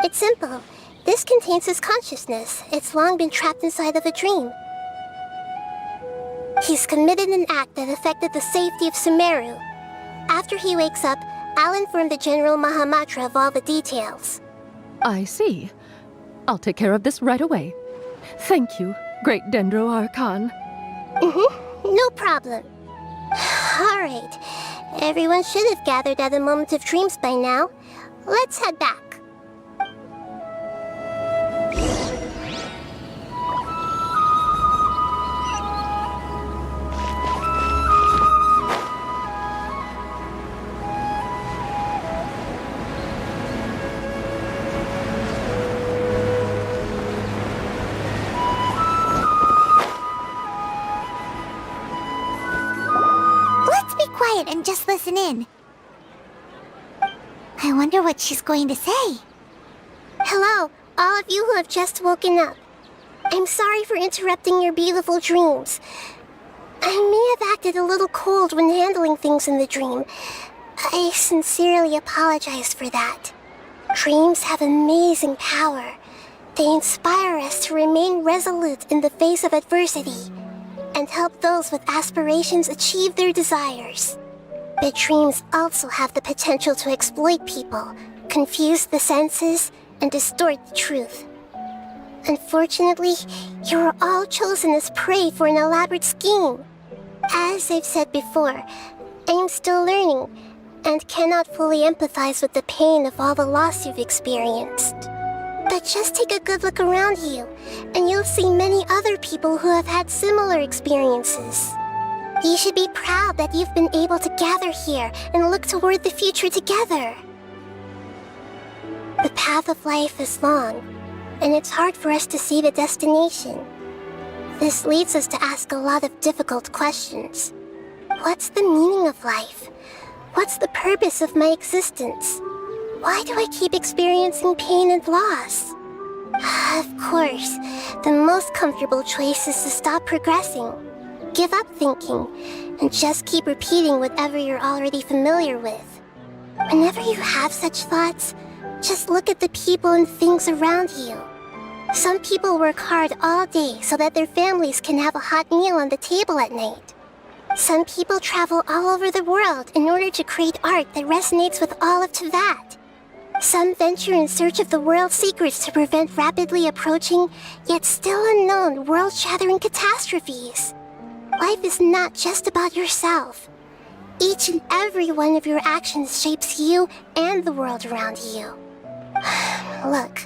It's simple. This contains his consciousness. It's long been trapped inside of a dream. He's committed an act that affected the safety of Sumeru. After he wakes up, I'll inform the General Mahamatra of all the details. I see. I'll take care of this right away. Thank you, great Dendro Archon. No problem. Alright. Everyone should have gathered at a moment of dreams by now. Let's head back. quiet and just listen in. I wonder what she's going to say. Hello, all of you who have just woken up. I'm sorry for interrupting your beautiful dreams. I may have acted a little cold when handling things in the dream. I sincerely apologize for that. Dreams have amazing power. They inspire us to remain resolute in the face of adversity and help those with aspirations achieve their desires. But dreams also have the potential to exploit people, confuse the senses, and distort the truth. Unfortunately, you are all chosen as prey for an elaborate scheme. As I've said before, I am still learning and cannot fully empathize with the pain of all the loss you've experienced. But just take a good look around you, and you'll see many other people who have had similar experiences. You should be proud that you've been able to gather here and look toward the future together. The path of life is long, and it's hard for us to see the destination. This leads us to ask a lot of difficult questions. What's the meaning of life? What's the purpose of my existence? Why do I keep experiencing pain and loss? Of course, the most comfortable choice is to stop progressing, give up thinking, and just keep repeating whatever you're already familiar with. Whenever you have such thoughts, just look at the people and things around you. Some people work hard all day so that their families can have a hot meal on the table at night. Some people travel all over the world in order to create art that resonates with all of Teyvat. Some venture in search of the world's secrets to prevent rapidly approaching, yet still unknown, world-shattering catastrophes. Life is not just about yourself. Each and every one of your actions shapes you and the world around you. Look,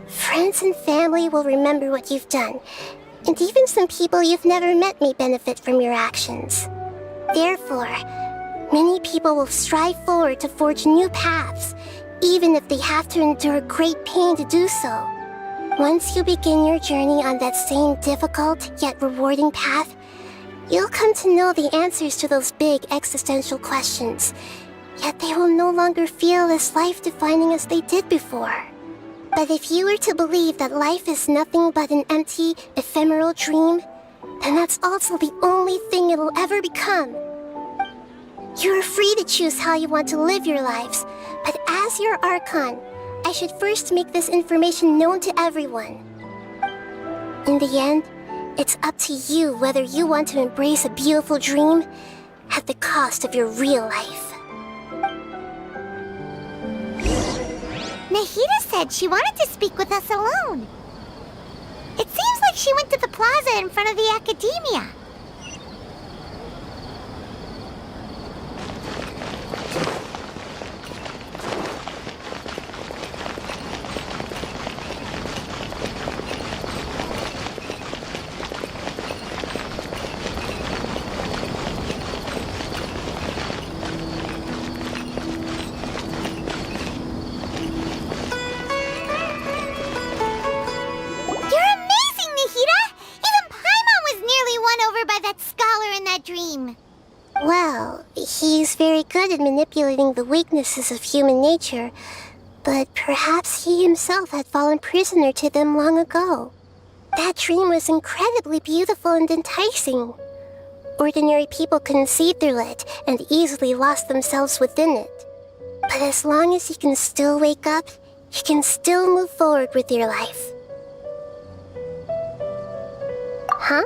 friends and family will remember what you've done, and even some people you've never met may benefit from your actions. Therefore, many people will strive forward to forge new paths, even if they have to endure great pain to do so. Once you begin your journey on that same difficult yet rewarding path, you'll come to know the answers to those big existential questions, yet they will no longer feel as life-defining as they did before. But if you were to believe that life is nothing but an empty, ephemeral dream, then that's also the only thing it'll ever become. You're free to choose how you want to live your lives, but as your Archon, I should first make this information known to everyone. In the end, it's up to you whether you want to embrace a beautiful dream at the cost of your real life. Nahida said she wanted to speak with us alone. It seems like she went to the plaza in front of the academia. Well, he's very good at manipulating the weaknesses of human nature, but perhaps he himself had fallen prisoner to them long ago. That dream was incredibly beautiful and enticing. Ordinary people couldn't see through it and easily lost themselves within it. But as long as you can still wake up, you can still move forward with your life. Huh?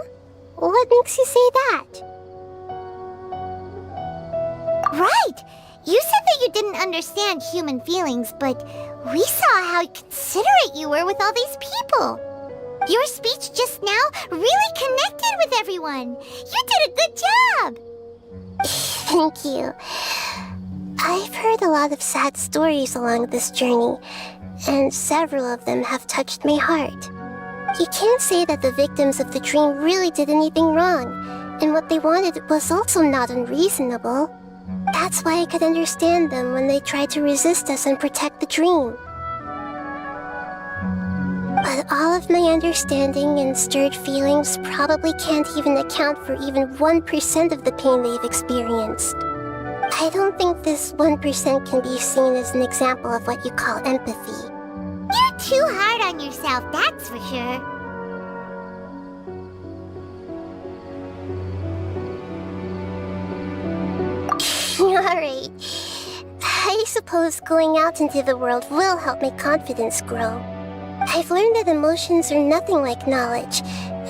What makes you say that? Right! You said that you didn't understand human feelings, but we saw how considerate you were with all these people. Your speech just now really connected with everyone. You did a good job! Thank you. I've heard a lot of sad stories along this journey, and several of them have touched my heart. You can't say that the victims of the dream really did anything wrong, and what they wanted was also not unreasonable. That's why I could understand them when they tried to resist us and protect the dream. But all of my understanding and stirred feelings probably can't even account for even 1% of the pain they've experienced. I don't think this 1% can be seen as an example of what you call empathy. You're too hard on yourself, that's for sure. Alright. I suppose going out into the world will help my confidence grow. I've learned that emotions are nothing like knowledge,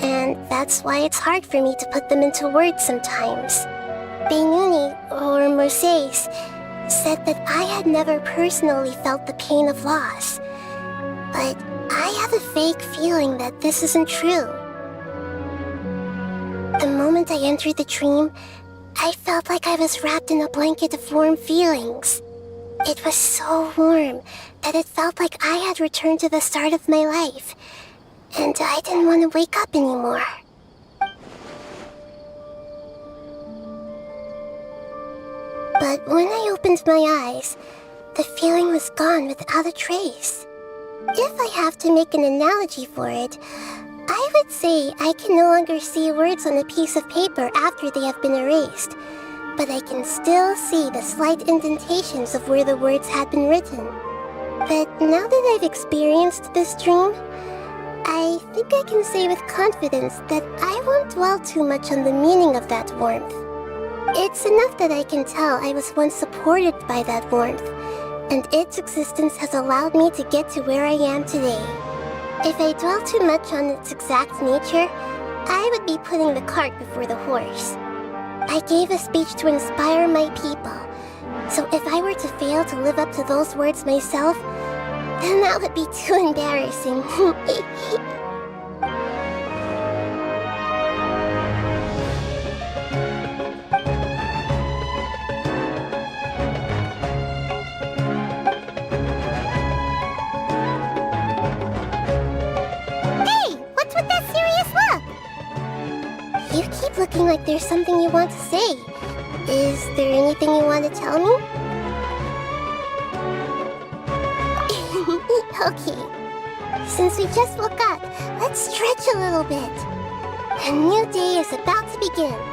and that's why it's hard for me to put them into words sometimes. Beinuni, or Moses, said that I had never personally felt the pain of loss. But I have a vague feeling that this isn't true. The moment I entered the dream, I felt like I was wrapped in a blanket of warm feelings. It was so warm that it felt like I had returned to the start of my life, and I didn't want to wake up anymore. But when I opened my eyes, the feeling was gone without a trace. If I have to make an analogy for it, I would say I can no longer see words on a piece of paper after they have been erased, but I can still see the slight indentations of where the words had been written. But now that I've experienced this dream, I think I can say with confidence that I won't dwell too much on the meaning of that warmth. It's enough that I can tell I was once supported by that warmth, and its existence has allowed me to get to where I am today. If I dwell too much on its exact nature, I would be putting the cart before the horse. I gave a speech to inspire my people, so if I were to fail to live up to those words myself, then that would be too embarrassing. Looking like there's something you want to say. Is there anything you want to tell me? Okay. Since we just woke up, let's stretch a little bit. A new day is about to begin.